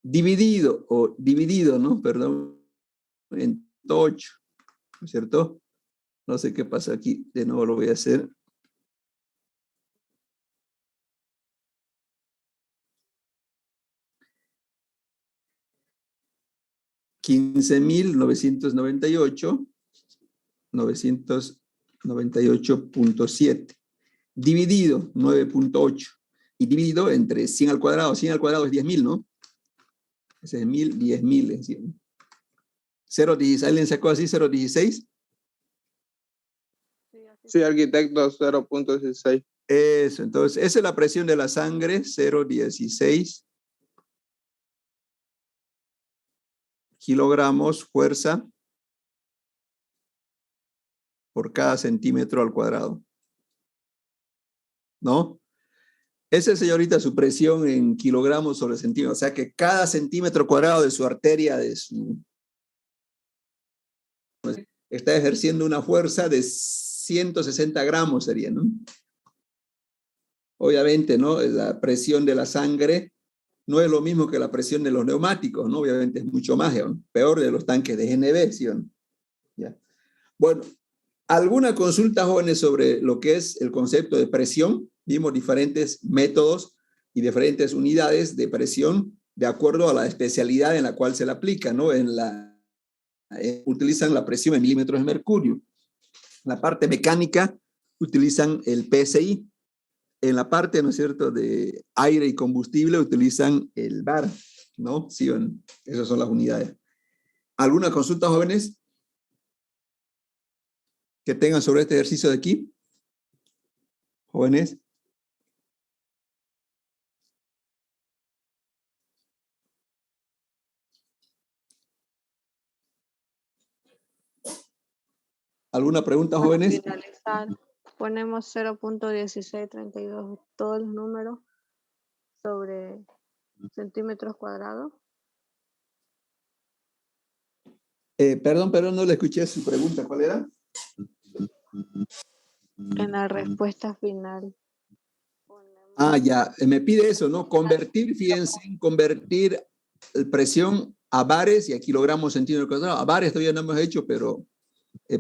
Dividido, o dividido, ¿no? Perdón, en 8, ¿no es cierto? No sé qué pasa aquí, de nuevo lo voy a hacer. $15.998.7 dividido 9,8 y dividido entre 100 al cuadrado. 100 al cuadrado es 10.000, ¿no? Ese es 1.000, 10.000 en 100. 0,16, ¿alguien sacó así 0,16? Sí, arquitecto, 0.16. Eso, entonces, esa es la presión de la sangre, 0,16 kilogramos fuerza por cada centímetro al cuadrado. ¿No? Esa es, señorita, su presión en kilogramos sobre centímetro. O sea que cada centímetro cuadrado de su arteria, está ejerciendo una fuerza de 160 gramos sería, ¿no? Obviamente, ¿no? La presión de la sangre no es lo mismo que la presión de los neumáticos, ¿no? Obviamente es mucho más, ¿no? Peor de los tanques de GNV, ¿sí o no? ¿Ya? Bueno, ¿alguna consulta, jóvenes, sobre lo que es el concepto de presión? Vimos diferentes métodos y diferentes unidades de presión de acuerdo a la especialidad en la cual se la aplica, ¿no? Utilizan la presión en milímetros de mercurio. En la parte mecánica utilizan el PSI. En la parte, ¿no es cierto?, de aire y combustible utilizan el bar, ¿no? Sí, esas son las unidades. ¿Alguna consulta, jóvenes, que tengan sobre este ejercicio de aquí? Jóvenes. ¿Alguna pregunta, Para jóvenes? finalizar, ponemos 0.1632 todos los números sobre centímetros cuadrados. Perdón, no le escuché su pregunta. ¿Cuál era? En la respuesta final. Ah, ya. Me pide eso, ¿no? Convertir, fíjense, convertir presión a bares y a kilogramos centímetros cuadrados. A bares todavía no hemos hecho, pero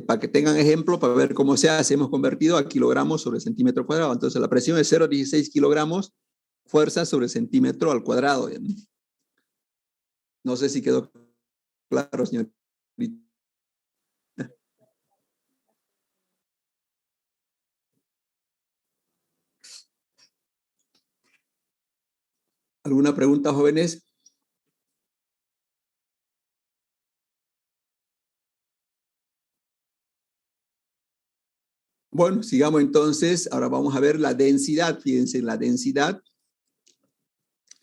para que tengan ejemplo, para ver cómo se hace, hemos convertido a kilogramos sobre centímetro cuadrado. Entonces, la presión es 0,16 kilogramos, fuerza sobre centímetro al cuadrado. ¿No? No sé si quedó claro, señor. ¿Alguna pregunta, jóvenes? Bueno, sigamos entonces. Ahora vamos a ver la densidad. Fíjense, la densidad.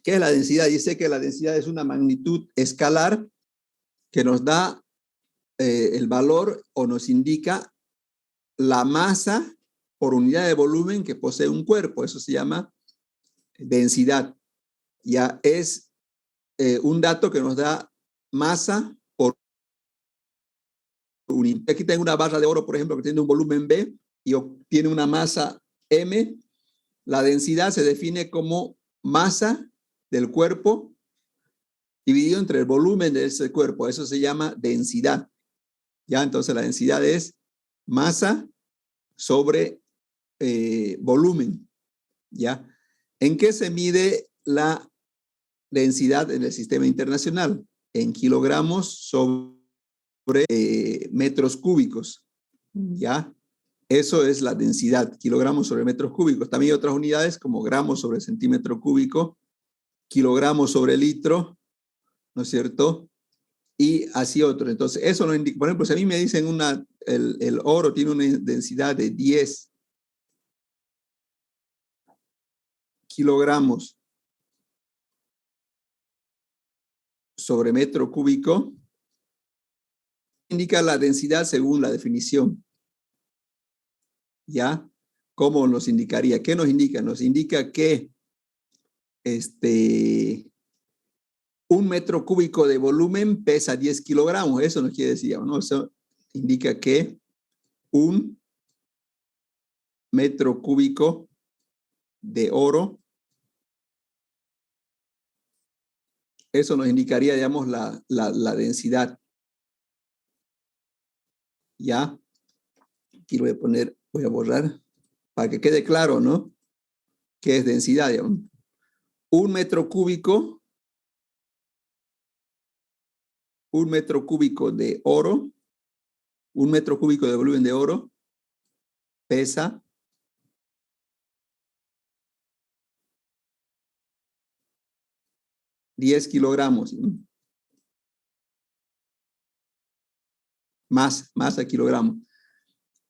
¿Qué es la densidad? Dice que la densidad es una magnitud escalar que nos da el valor o nos indica la masa por unidad de volumen que posee un cuerpo. Eso se llama densidad. Ya es un dato que nos da masa por unidad. Aquí tengo una barra de oro, por ejemplo, que tiene un volumen B y tiene una masa M. La densidad se define como masa del cuerpo dividido entre el volumen de ese cuerpo. Eso se llama densidad. Ya, entonces la densidad es masa sobre volumen. ¿Ya? ¿En qué se mide la densidad en el sistema internacional? En kilogramos sobre metros cúbicos. ¿Ya? Eso es la densidad, kilogramos sobre metros cúbicos. También hay otras unidades como gramos sobre centímetro cúbico, kilogramos sobre litro, ¿no es cierto? Y así otro. Entonces, eso no indica, por ejemplo, si a mí me dicen el oro tiene una densidad de 10 kilogramos sobre metro cúbico, indica la densidad según la definición. ¿Ya? ¿Cómo nos indicaría? ¿Qué nos indica? Nos indica que un metro cúbico de volumen pesa 10 kilogramos. Eso nos quiere decir, ¿no? Eso indica que un metro cúbico de oro, eso nos indicaría, digamos, la densidad. ¿Ya? Aquí lo voy a borrar para que quede claro, ¿no? ¿Qué es densidad? Digamos. Un metro cúbico de oro, un metro cúbico de volumen de oro pesa 10 kilogramos. Más a kilogramos.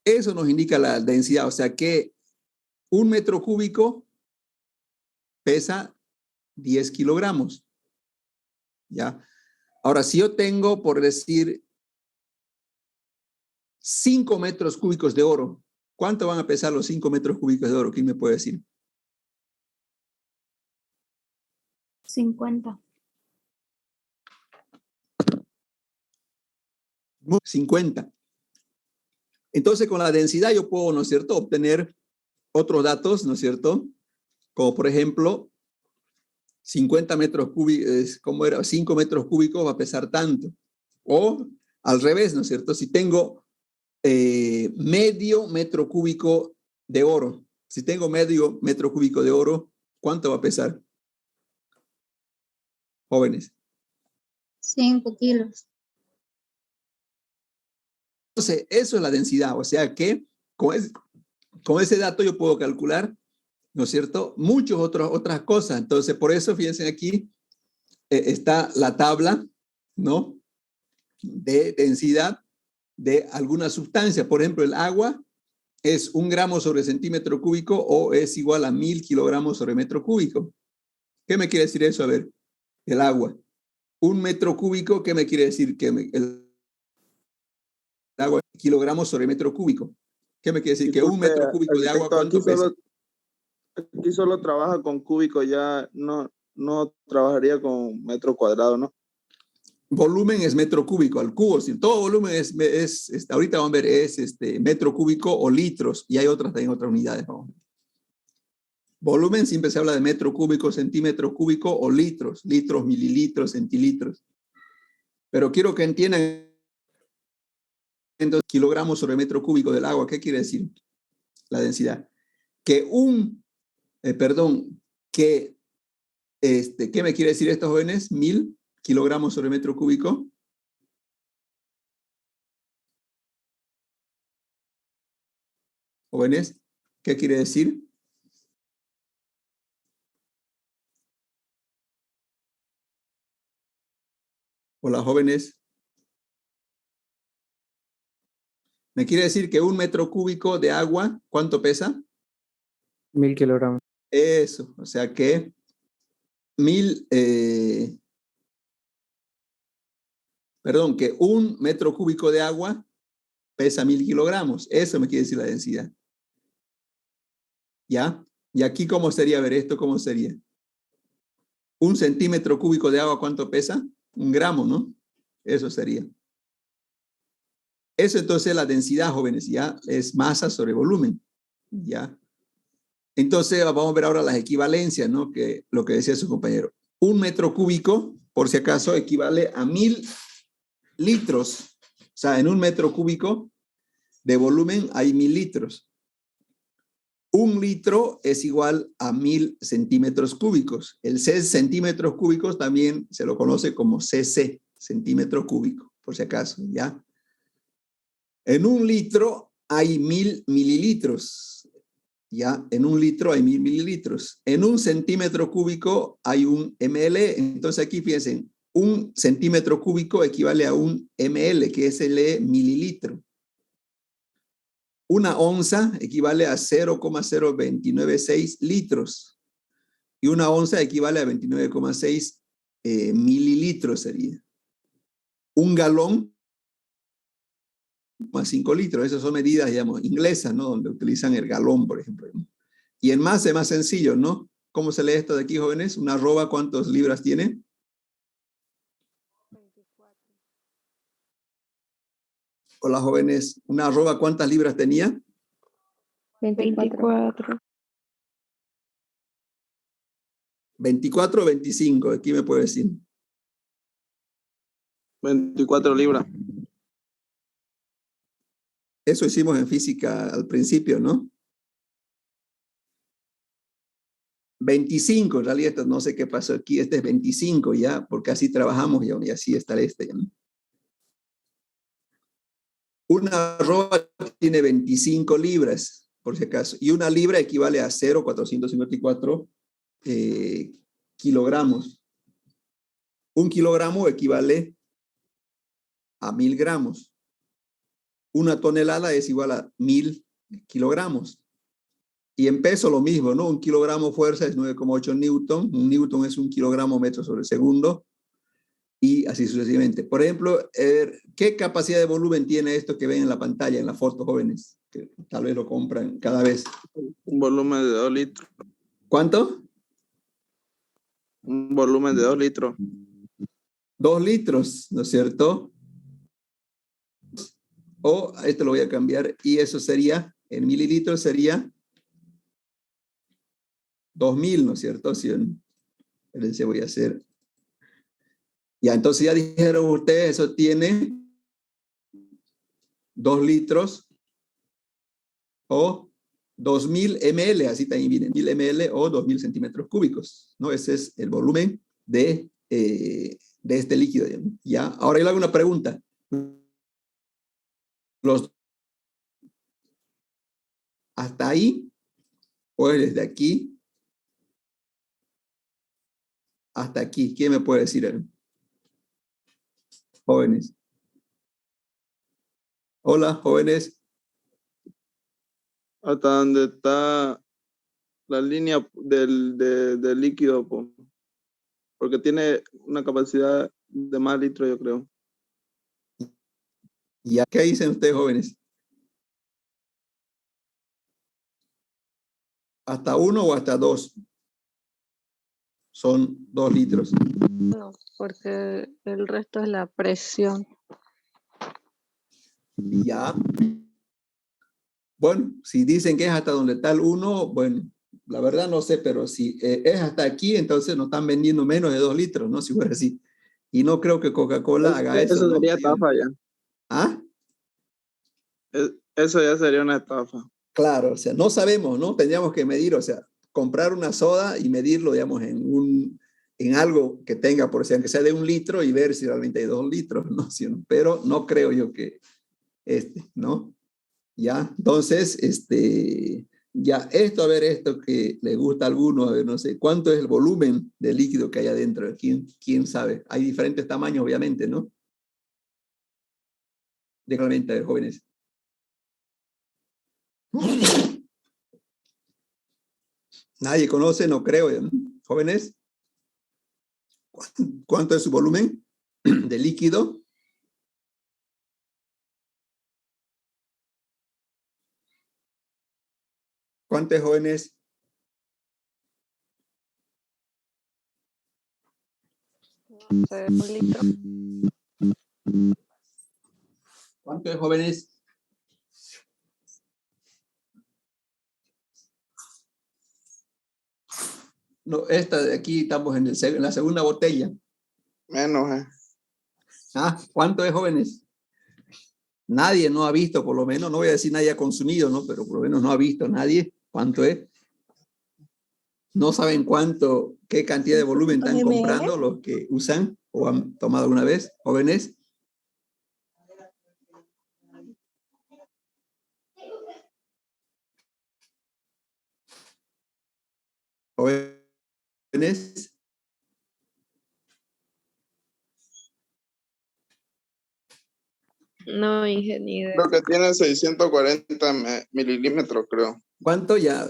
Eso nos indica la densidad, o sea que un metro cúbico pesa 10 kilogramos. ¿Ya? Ahora, si yo tengo, por decir, 5 metros cúbicos de oro, ¿cuánto van a pesar los 5 metros cúbicos de oro? ¿Quién me puede decir? 50. 50. Entonces, con la densidad yo puedo, ¿no es cierto?, obtener otros datos, ¿no es cierto? Como, por ejemplo, 50 metros cúbicos, ¿cómo era? 5 metros cúbicos va a pesar tanto. O al revés, ¿no es cierto? Si tengo medio metro cúbico de oro, si tengo medio metro cúbico de oro, ¿cuánto va a pesar? Jóvenes. 5 kilos. Entonces, eso es la densidad. O sea que con ese dato yo puedo calcular, ¿no es cierto?, muchas otras cosas. Entonces, por eso, fíjense aquí, está la tabla, ¿no?, de densidad de alguna sustancia. Por ejemplo, el agua es 1 gramo sobre centímetro cúbico o es igual a 1000 kilogramos sobre metro cúbico. ¿Qué me quiere decir eso? A ver, el agua. 1 metro cúbico, ¿qué me quiere decir? Que el agua, kilogramos sobre metro cúbico. ¿Qué me quiere decir? Que 1 metro cúbico de agua, ¿cuánto pesa? Aquí solo trabaja con cúbico, ya no trabajaría con metro cuadrado, ¿no? Volumen es metro cúbico, al cubo. Si todo volumen ahorita vamos a ver, es metro cúbico o litros, y hay también otras unidades. ¿No? Volumen siempre se habla de metro cúbico, centímetro cúbico o litros, mililitros, centilitros. Pero quiero que entiendan entonces kilogramos sobre metro cúbico del agua. ¿Qué quiere decir la densidad? Que ¿qué me quiere decir estos jóvenes? 1000 kilogramos sobre metro cúbico. Jóvenes, ¿qué quiere decir? Hola, jóvenes. ¿Me quiere decir que 1 metro cúbico de agua, cuánto pesa? 1000 kilogramos. Eso, o sea que 1000, perdón, que 1 metro cúbico de agua pesa 1000 kilogramos. Eso me quiere decir la densidad. ¿Ya? Y aquí, ¿cómo sería? A ver, esto, ¿cómo sería? 1 centímetro cúbico de agua, ¿cuánto pesa? 1 gramo, ¿no? Eso sería. Eso entonces la densidad, jóvenes, ya es masa sobre volumen. ¿Ya? Entonces, vamos a ver ahora las equivalencias, ¿no? Que lo que decía su compañero. 1 metro cúbico, por si acaso, equivale a 1000 litros. O sea, en 1 metro cúbico de volumen hay 1000 litros. 1 litro es igual a 1000 centímetros cúbicos. El centímetros cúbicos también se lo conoce como cc, centímetro cúbico, por si acaso, ¿ya? En 1 litro hay 1000 mililitros. Ya, en 1 litro hay 1000 mililitros. En 1 centímetro cúbico hay 1 ml. Entonces aquí piensen, 1 centímetro cúbico equivale a 1 ml, que es el mililitro. 1 onza equivale a 0,0296 litros. Y 1 onza equivale a 29,6 mililitros sería. 1 galón más 5 litros. Esas son medidas, digamos, inglesas, ¿no? Donde utilizan el galón, por ejemplo, ¿no? Y en masa es más sencillo, ¿no? ¿Cómo se lee esto de aquí, jóvenes? Una arroba, ¿cuántas libras tiene? 24. Hola, jóvenes. Una arroba, ¿cuántas libras tenía? 24. 24 o 25, aquí me puede decir. 24 libras. Eso hicimos en física al principio, ¿no? 25, en realidad esto no sé qué pasó aquí, este es 25 ya, porque así trabajamos ya, y así está este. ¿No? Una arroba tiene 25 libras, por si acaso, y 1 libra equivale a 0,454 kilogramos. 1 kilogramo equivale a 1000 gramos. 1 tonelada es igual a 1000 kilogramos. Y en peso lo mismo, ¿no? 1 kilogramo fuerza es 9,8 newton. 1 newton es 1 kilogramo metro sobre segundo. Y así sucesivamente. Por ejemplo, ¿qué capacidad de volumen tiene esto que ven en la pantalla, en la foto, jóvenes? Que tal vez lo compran cada vez. Un volumen de 2 litros. ¿Cuánto? Un volumen de 2 litros. 2 litros, ¿no es cierto? O esto lo voy a cambiar. Y eso sería, en mililitros sería 2000, ¿no es cierto? Si espérense, voy a hacer. Ya, entonces ya dijeron ustedes, eso tiene 2 litros o 2000 ml, así también viene, 1000 ml o 2000 centímetros cúbicos, ¿no? Ese es el volumen de este líquido. ¿Ya? Ahora yo le hago una pregunta. ¿Hasta ahí o desde aquí hasta aquí? ¿Quién me puede decir? Jóvenes. Hola, jóvenes. Hasta donde está la línea del líquido, porque tiene una capacidad de más litros, yo creo. ¿Ya qué dicen ustedes, jóvenes? ¿Hasta 1 o hasta 2? Son 2 litros. No, porque el resto es la presión. Ya. Bueno, si dicen que es hasta donde está el 1, bueno, la verdad no sé, pero si es hasta aquí, entonces nos están vendiendo menos de 2 litros, ¿no? Si fuera así. Y no creo que Coca-Cola haga eso. Eso ¿no? sería estafa ya. ¿Ah? Eso ya sería una estafa. Claro, o sea, no sabemos, ¿no? Tendríamos que medir, o sea, comprar una soda y medirlo, digamos, en algo que tenga, por ejemplo, que sea de 1 litro y ver si realmente hay 2 litros, ¿no? Pero no creo yo que ¿no? Ya, entonces, Ya, esto, a ver, esto que le gusta a algunos, a ver, no sé, ¿cuánto es el volumen de líquido que hay adentro? ¿Quién sabe? Hay diferentes tamaños, obviamente, ¿no? Déjame ver, jóvenes. Nadie conoce, no creo, ¿no? Jóvenes. ¿Cuánto es su volumen de líquido? ¿Cuántos jóvenes? No sé, 1 litro. ¿Cuántos jóvenes? No, esta de aquí estamos en la segunda botella. Menos, Ah, ¿cuánto es, jóvenes? Nadie no ha visto, por lo menos, no voy a decir nadie ha consumido, ¿no? Pero por lo menos no ha visto nadie. ¿Cuánto es? No saben cuánto, qué cantidad de volumen están comprando los que usan o han tomado alguna vez, jóvenes. Jóvenes. No, ingeniero. Creo que tiene 640 mililímetros, creo. ¿Cuánto? Ya,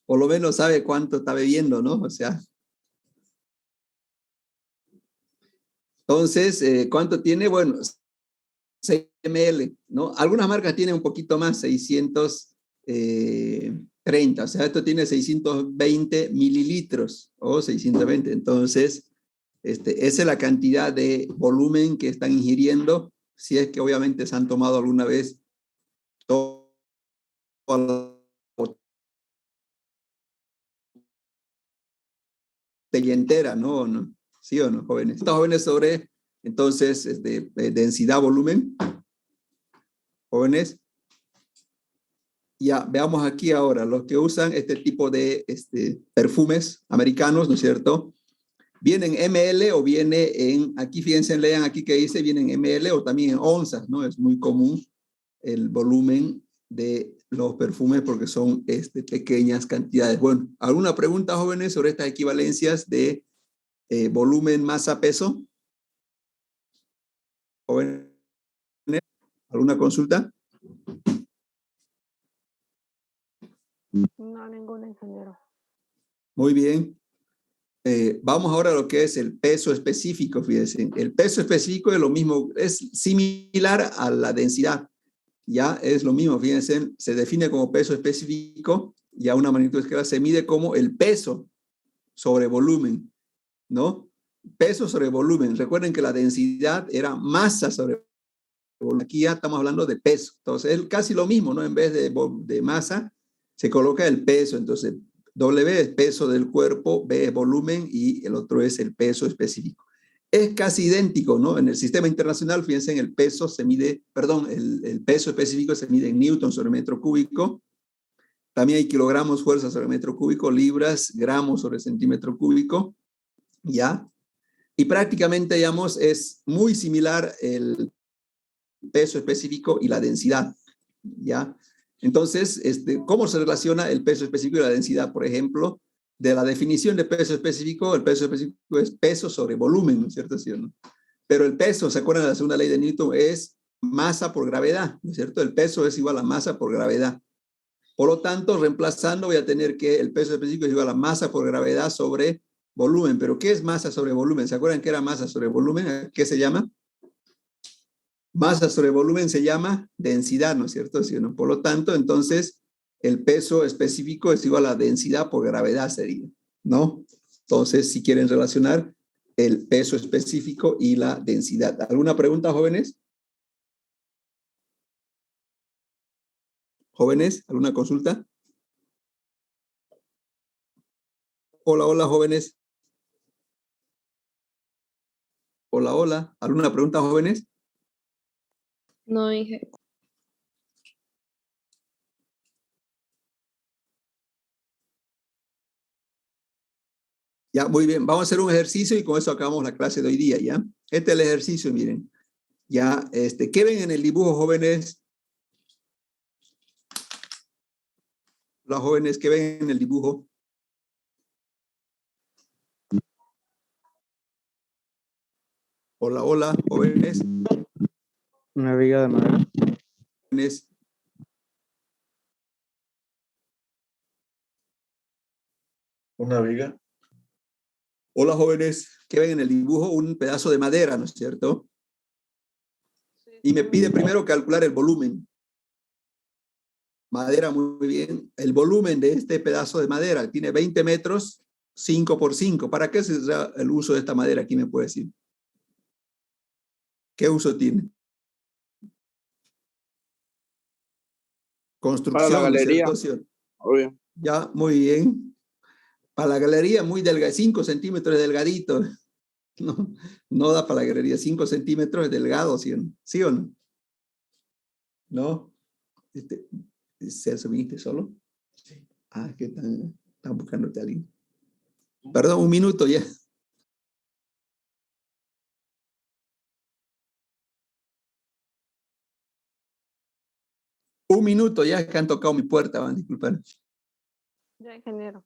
por lo menos sabe cuánto está bebiendo, ¿no? O sea. Entonces, ¿cuánto tiene? Bueno, 6 ml, ¿no? Algunas marcas tienen un poquito más, 630, o sea, esto tiene 620 mililitros o 620. Entonces, esa es la cantidad de volumen que están ingiriendo, si es que obviamente se han tomado alguna vez toda la botella entera, ¿no? ¿Sí o no, jóvenes? Estos jóvenes sobre, entonces, densidad, volumen. Jóvenes. Ya, veamos aquí ahora, los que usan este tipo de perfumes americanos, ¿no es cierto? Vienen ml o viene en, aquí fíjense, lean aquí que dice, vienen ml o también en onzas, ¿no? Es muy común el volumen de los perfumes porque son pequeñas cantidades. Bueno, ¿alguna pregunta, jóvenes, sobre estas equivalencias de volumen, masa, peso? Jóvenes, ¿alguna consulta? No, ninguna, ingeniero. Muy bien. Vamos ahora a lo que es el peso específico, fíjense. El peso específico es lo mismo, es similar a la densidad. Ya es lo mismo, fíjense, se define como peso específico y a una magnitud escalar se mide como el peso sobre volumen, ¿no? Peso sobre volumen. Recuerden que la densidad era masa sobre volumen. Aquí ya estamos hablando de peso. Entonces es casi lo mismo, ¿no? En vez de masa, se coloca el peso. Entonces, W es peso del cuerpo, B es volumen y el otro es el peso específico. Es casi idéntico, ¿no? En el sistema internacional, fíjense, en el peso se mide, perdón, el peso específico se mide en newton sobre metro cúbico. También hay kilogramos fuerza sobre metro cúbico, libras, gramos sobre centímetro cúbico, ¿ya? Y prácticamente, digamos, es muy similar el peso específico y la densidad, ¿ya? Entonces, ¿cómo se relaciona el peso específico y la densidad? Por ejemplo, de la definición de peso específico, el peso específico es peso sobre volumen, ¿no es cierto? ¿Sí o no? Pero el peso, ¿se acuerdan de la segunda ley de Newton? Es masa por gravedad, ¿no es cierto? El peso es igual a masa por gravedad. Por lo tanto, reemplazando, voy a tener que el peso específico es igual a masa por gravedad sobre volumen. ¿Pero qué es masa sobre volumen? ¿Se acuerdan que era masa sobre volumen? ¿Qué se llama? Masa sobre volumen se llama densidad, ¿no es cierto? ¿Sí o no? Por lo tanto, entonces, el peso específico es igual a densidad por gravedad sería, ¿no? Entonces, si quieren relacionar el peso específico y la densidad. ¿Alguna pregunta, jóvenes? ¿Jóvenes? ¿Alguna consulta? Hola, hola, jóvenes. Hola, hola. ¿Alguna pregunta, jóvenes? No, ingeniero. Ya, muy bien. Vamos a hacer un ejercicio y con eso acabamos la clase de hoy día, ¿ya? Este es el ejercicio, miren. Ya, ¿qué ven en el dibujo, jóvenes? Hola, jóvenes, ¿qué ven en el dibujo? Hola, hola, jóvenes. Una viga de madera. Jóvenes. Una viga. Hola, jóvenes, ¿qué ven en el dibujo? Un pedazo de madera, ¿no es cierto? Y me pide primero calcular el volumen. Madera, muy bien. El volumen de este pedazo de madera tiene 20 metros, 5 por 5. ¿Para qué se usa el uso de esta madera? ¿Quién me puede decir? ¿Qué uso tiene? Construcción. Para la galería. ¿No es cierto? Obvio. Ya, muy bien. Para la galería, muy delgado, 5 centímetros de delgadito. No, no da para la galería, 5 centímetros de delgado, ¿sí o no? ¿No? ¿Celso, viniste solo? Sí. Ah, que están buscándote a alguien. Perdón, un minuto ya. Un minuto ya que han tocado mi puerta, van a disculpar. Ya, ingeniero.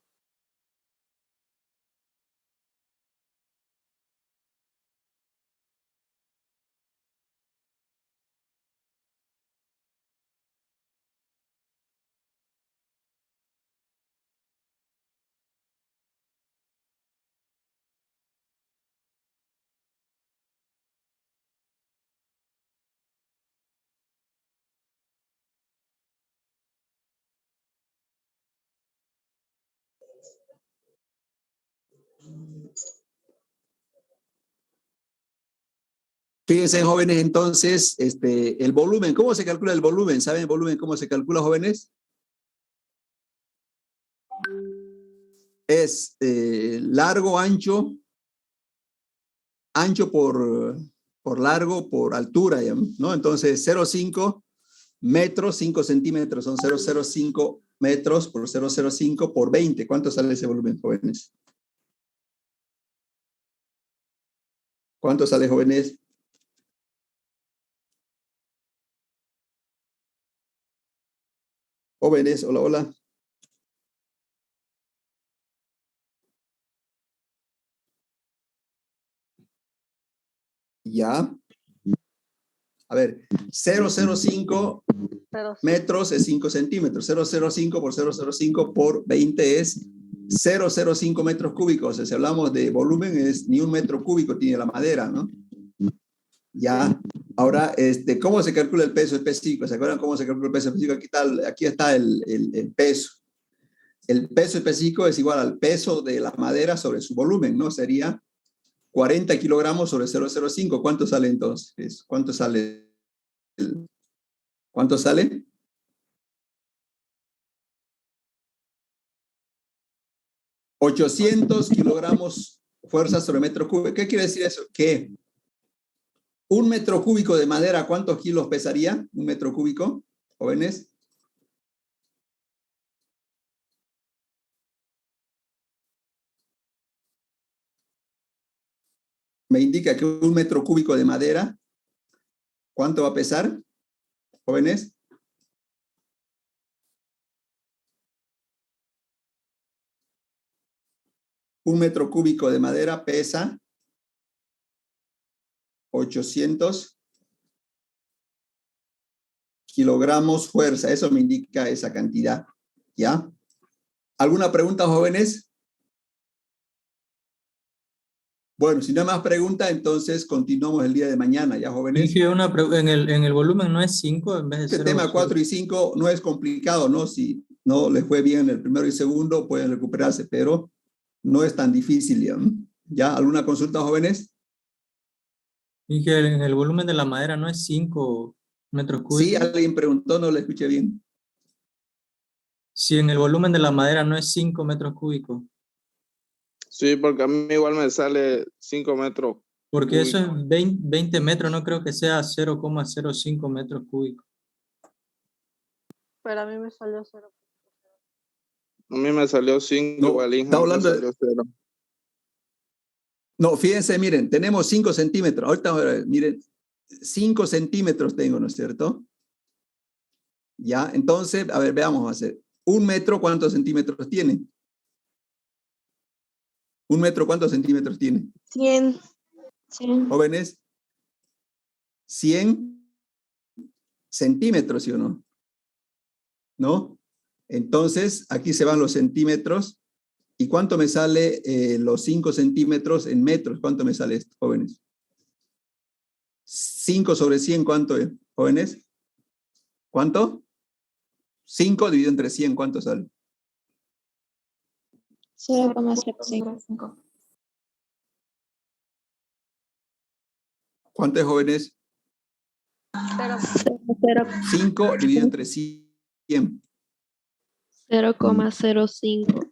Fíjense, jóvenes, entonces, el volumen, ¿cómo se calcula el volumen? ¿Saben el volumen cómo se calcula, jóvenes? Es largo, ancho por largo, por altura, ¿no? Entonces, 0,5 metros, 5 centímetros, son 0,05 metros por 0,05 por 20. ¿Cuánto sale ese volumen, jóvenes? ¿Cuánto sale, jóvenes? Jóvenes, hola, hola. Ya. A ver, 0,05 metros es 5 centímetros. 0,05 por 0,05 por 20 es 0,05 metros cúbicos. O sea, si hablamos de volumen, es ni un metro cúbico tiene la madera, ¿no? Ya. Ahora, ¿cómo se calcula el peso específico? ¿Se acuerdan cómo se calcula el peso específico? Aquí está el peso. El peso específico es igual al peso de la madera sobre su volumen, ¿no? Sería 40 kilogramos sobre 0,05. ¿Cuánto sale entonces? ¿Cuánto sale? ¿Cuánto sale? $800 kilogramos fuerza sobre metro cúbico. ¿Qué quiere decir eso? Que un metro cúbico de madera, ¿cuántos kilos pesaría? Un metro cúbico, jóvenes. Me indica que un metro cúbico de madera, ¿cuánto va a pesar, jóvenes? Un metro cúbico de madera pesa 800 kilogramos fuerza. Eso me indica esa cantidad, ¿ya? ¿Alguna pregunta, jóvenes? Bueno, si no hay más preguntas, entonces continuamos el día de mañana, ¿ya, jóvenes? Sí, en el volumen no es 5 en vez de 0. Este tema 4 y 5 no es complicado, ¿no? Si no les fue bien el primero y segundo, pueden recuperarse, pero no es tan difícil, ¿ya? ¿Ya? ¿Alguna consulta, jóvenes? Y que en el volumen de la madera no es 5 metros cúbicos. Sí, alguien preguntó, no le escuché bien. Si en el volumen de la madera no es 5 metros cúbicos. Sí, porque a mí igual me sale 5 metros. Porque cúbicos. eso es 20 metros, no creo que sea 0,05 metros cúbicos. Pero a mí me salió 0. A mí me salió 5, No, igual está hablando me salió 0. No, fíjense, miren, tenemos 5 centímetros. Ahorita, miren, 5 centímetros tengo, ¿no es cierto? Ya, entonces, a ver, veamos, vamos a hacer. ¿Un metro cuántos centímetros tiene? ¿Un metro cuántos centímetros tiene? 100. 100. Jóvenes, 100 centímetros, ¿sí o no? ¿No? Entonces, aquí se van los centímetros. ¿Y cuánto me sale los 5 centímetros en metros? ¿Cuánto me sale esto, jóvenes? 5 sobre 100, ¿cuánto es, jóvenes? ¿Cuánto? 5 dividido entre 100, ¿cuánto sale? 0,05. ¿Cuánto es, jóvenes? 5 dividido entre 100. 0,05.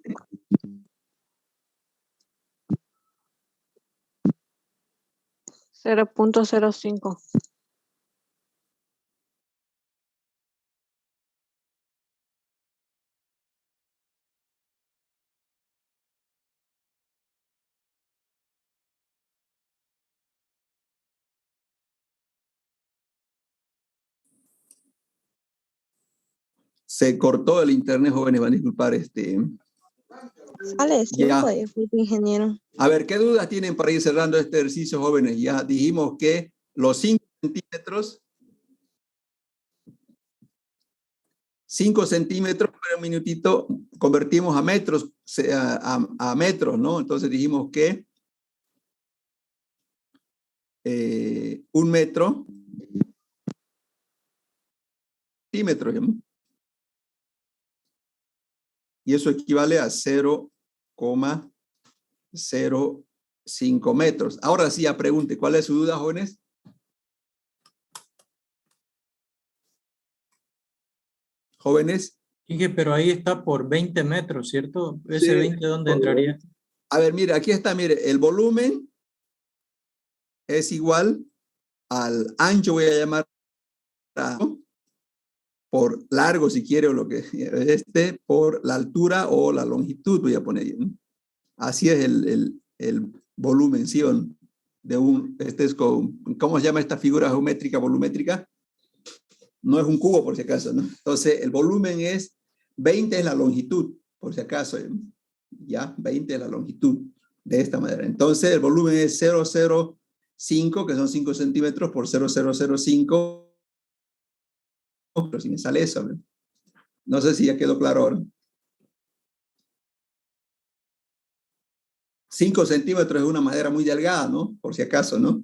0,05. Se cortó el internet, jóvenes, van a disculpar. Sale 5, Ya. ingeniero. A ver, ¿qué dudas tienen para ir cerrando este ejercicio, jóvenes? Ya dijimos que los 5 centímetros, 5 centímetros, pero un minutito, convertimos a metros, a metros, ¿no? Entonces dijimos que 1 metro, centímetros, ¿no? Y eso equivale a 0,05 metros. Ahora sí, ya pregunte, ¿cuál es su duda, jóvenes? Jóvenes. Dije, pero ahí está por 20 metros, ¿cierto? ¿Ese Sí, 20 dónde por- entraría? A ver, mire, aquí está, mire, el volumen es igual al ancho, voy a llamar por largo, si quiere, o lo que por la altura o la longitud, voy a poner. ¿No? Así es el volumen, ¿sí? De es ¿cómo se llama esta figura geométrica volumétrica? No es un cubo, por si acaso, ¿no? Entonces, el volumen es 20 es la longitud, por si acaso, ya, 20 es la longitud, de esta manera. Entonces, el volumen es 0,05, que son 5 centímetros, por 0,005, pero si me sale eso, ¿no? No sé si ya quedó claro ahora. 5 centímetros es una madera muy delgada, ¿no? Por si acaso, ¿no?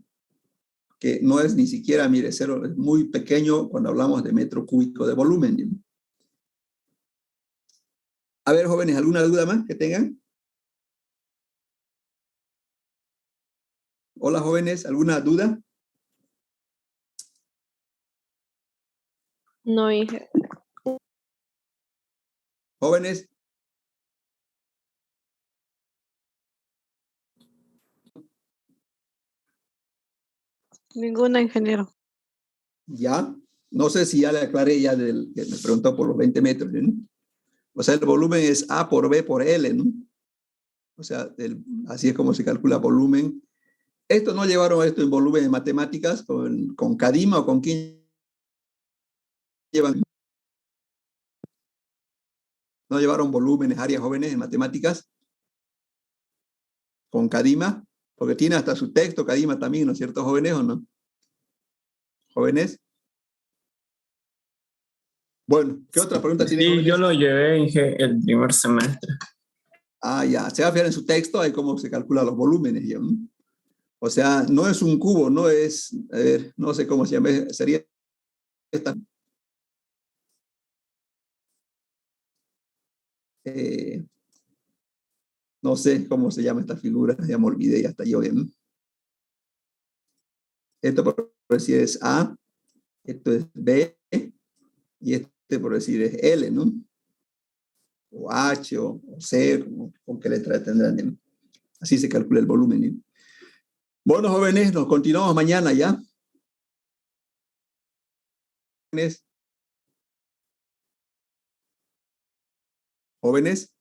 Que no es ni siquiera, mire, cero, es muy pequeño cuando hablamos de metro cúbico de volumen. ¿No? A ver, jóvenes, ¿alguna duda más que tengan? Hola, jóvenes, ¿alguna duda? No, hija. Jóvenes. Ninguna, ingeniero. Ya. No sé si ya le aclaré ya del que me preguntó por los 20 metros. ¿No? O sea, el volumen es A por B por L, ¿no? O sea, así es como se calcula volumen. Esto no llevaron esto en volumen de matemáticas con Cadima o con quién llevan. No llevaron volúmenes, áreas jóvenes en matemáticas con Cadima, porque tiene hasta su texto Cadima también, ¿no es cierto, jóvenes o no? ¿Jóvenes? Bueno, ¿qué otra pregunta tienen, Sí, jóvenes? yo lo llevé el primer semestre. Ah, ya, se va a fijar en su texto, ahí cómo se calculan los volúmenes. ¿Ya? O sea, no es un cubo, no es, a ver, no sé cómo se llama, sería esta. No sé cómo se llama esta figura, ya me olvidé, ya está yo bien. Esto por decir es A, esto es B, y este por decir es L, ¿no? O H, o C, con qué letra tendrán. ¿no? Así se calcula el volumen. ¿no? Bueno, jóvenes, nos continuamos mañana ya. Jóvenes.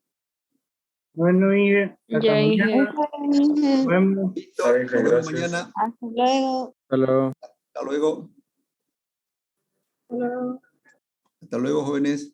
Bueno, y hasta Ya, mañana. ingeniero. Bueno. Listo, nos vemos Gracias. mañana. Hasta luego. Hasta luego. Hasta luego. Hola. Hasta luego, jóvenes.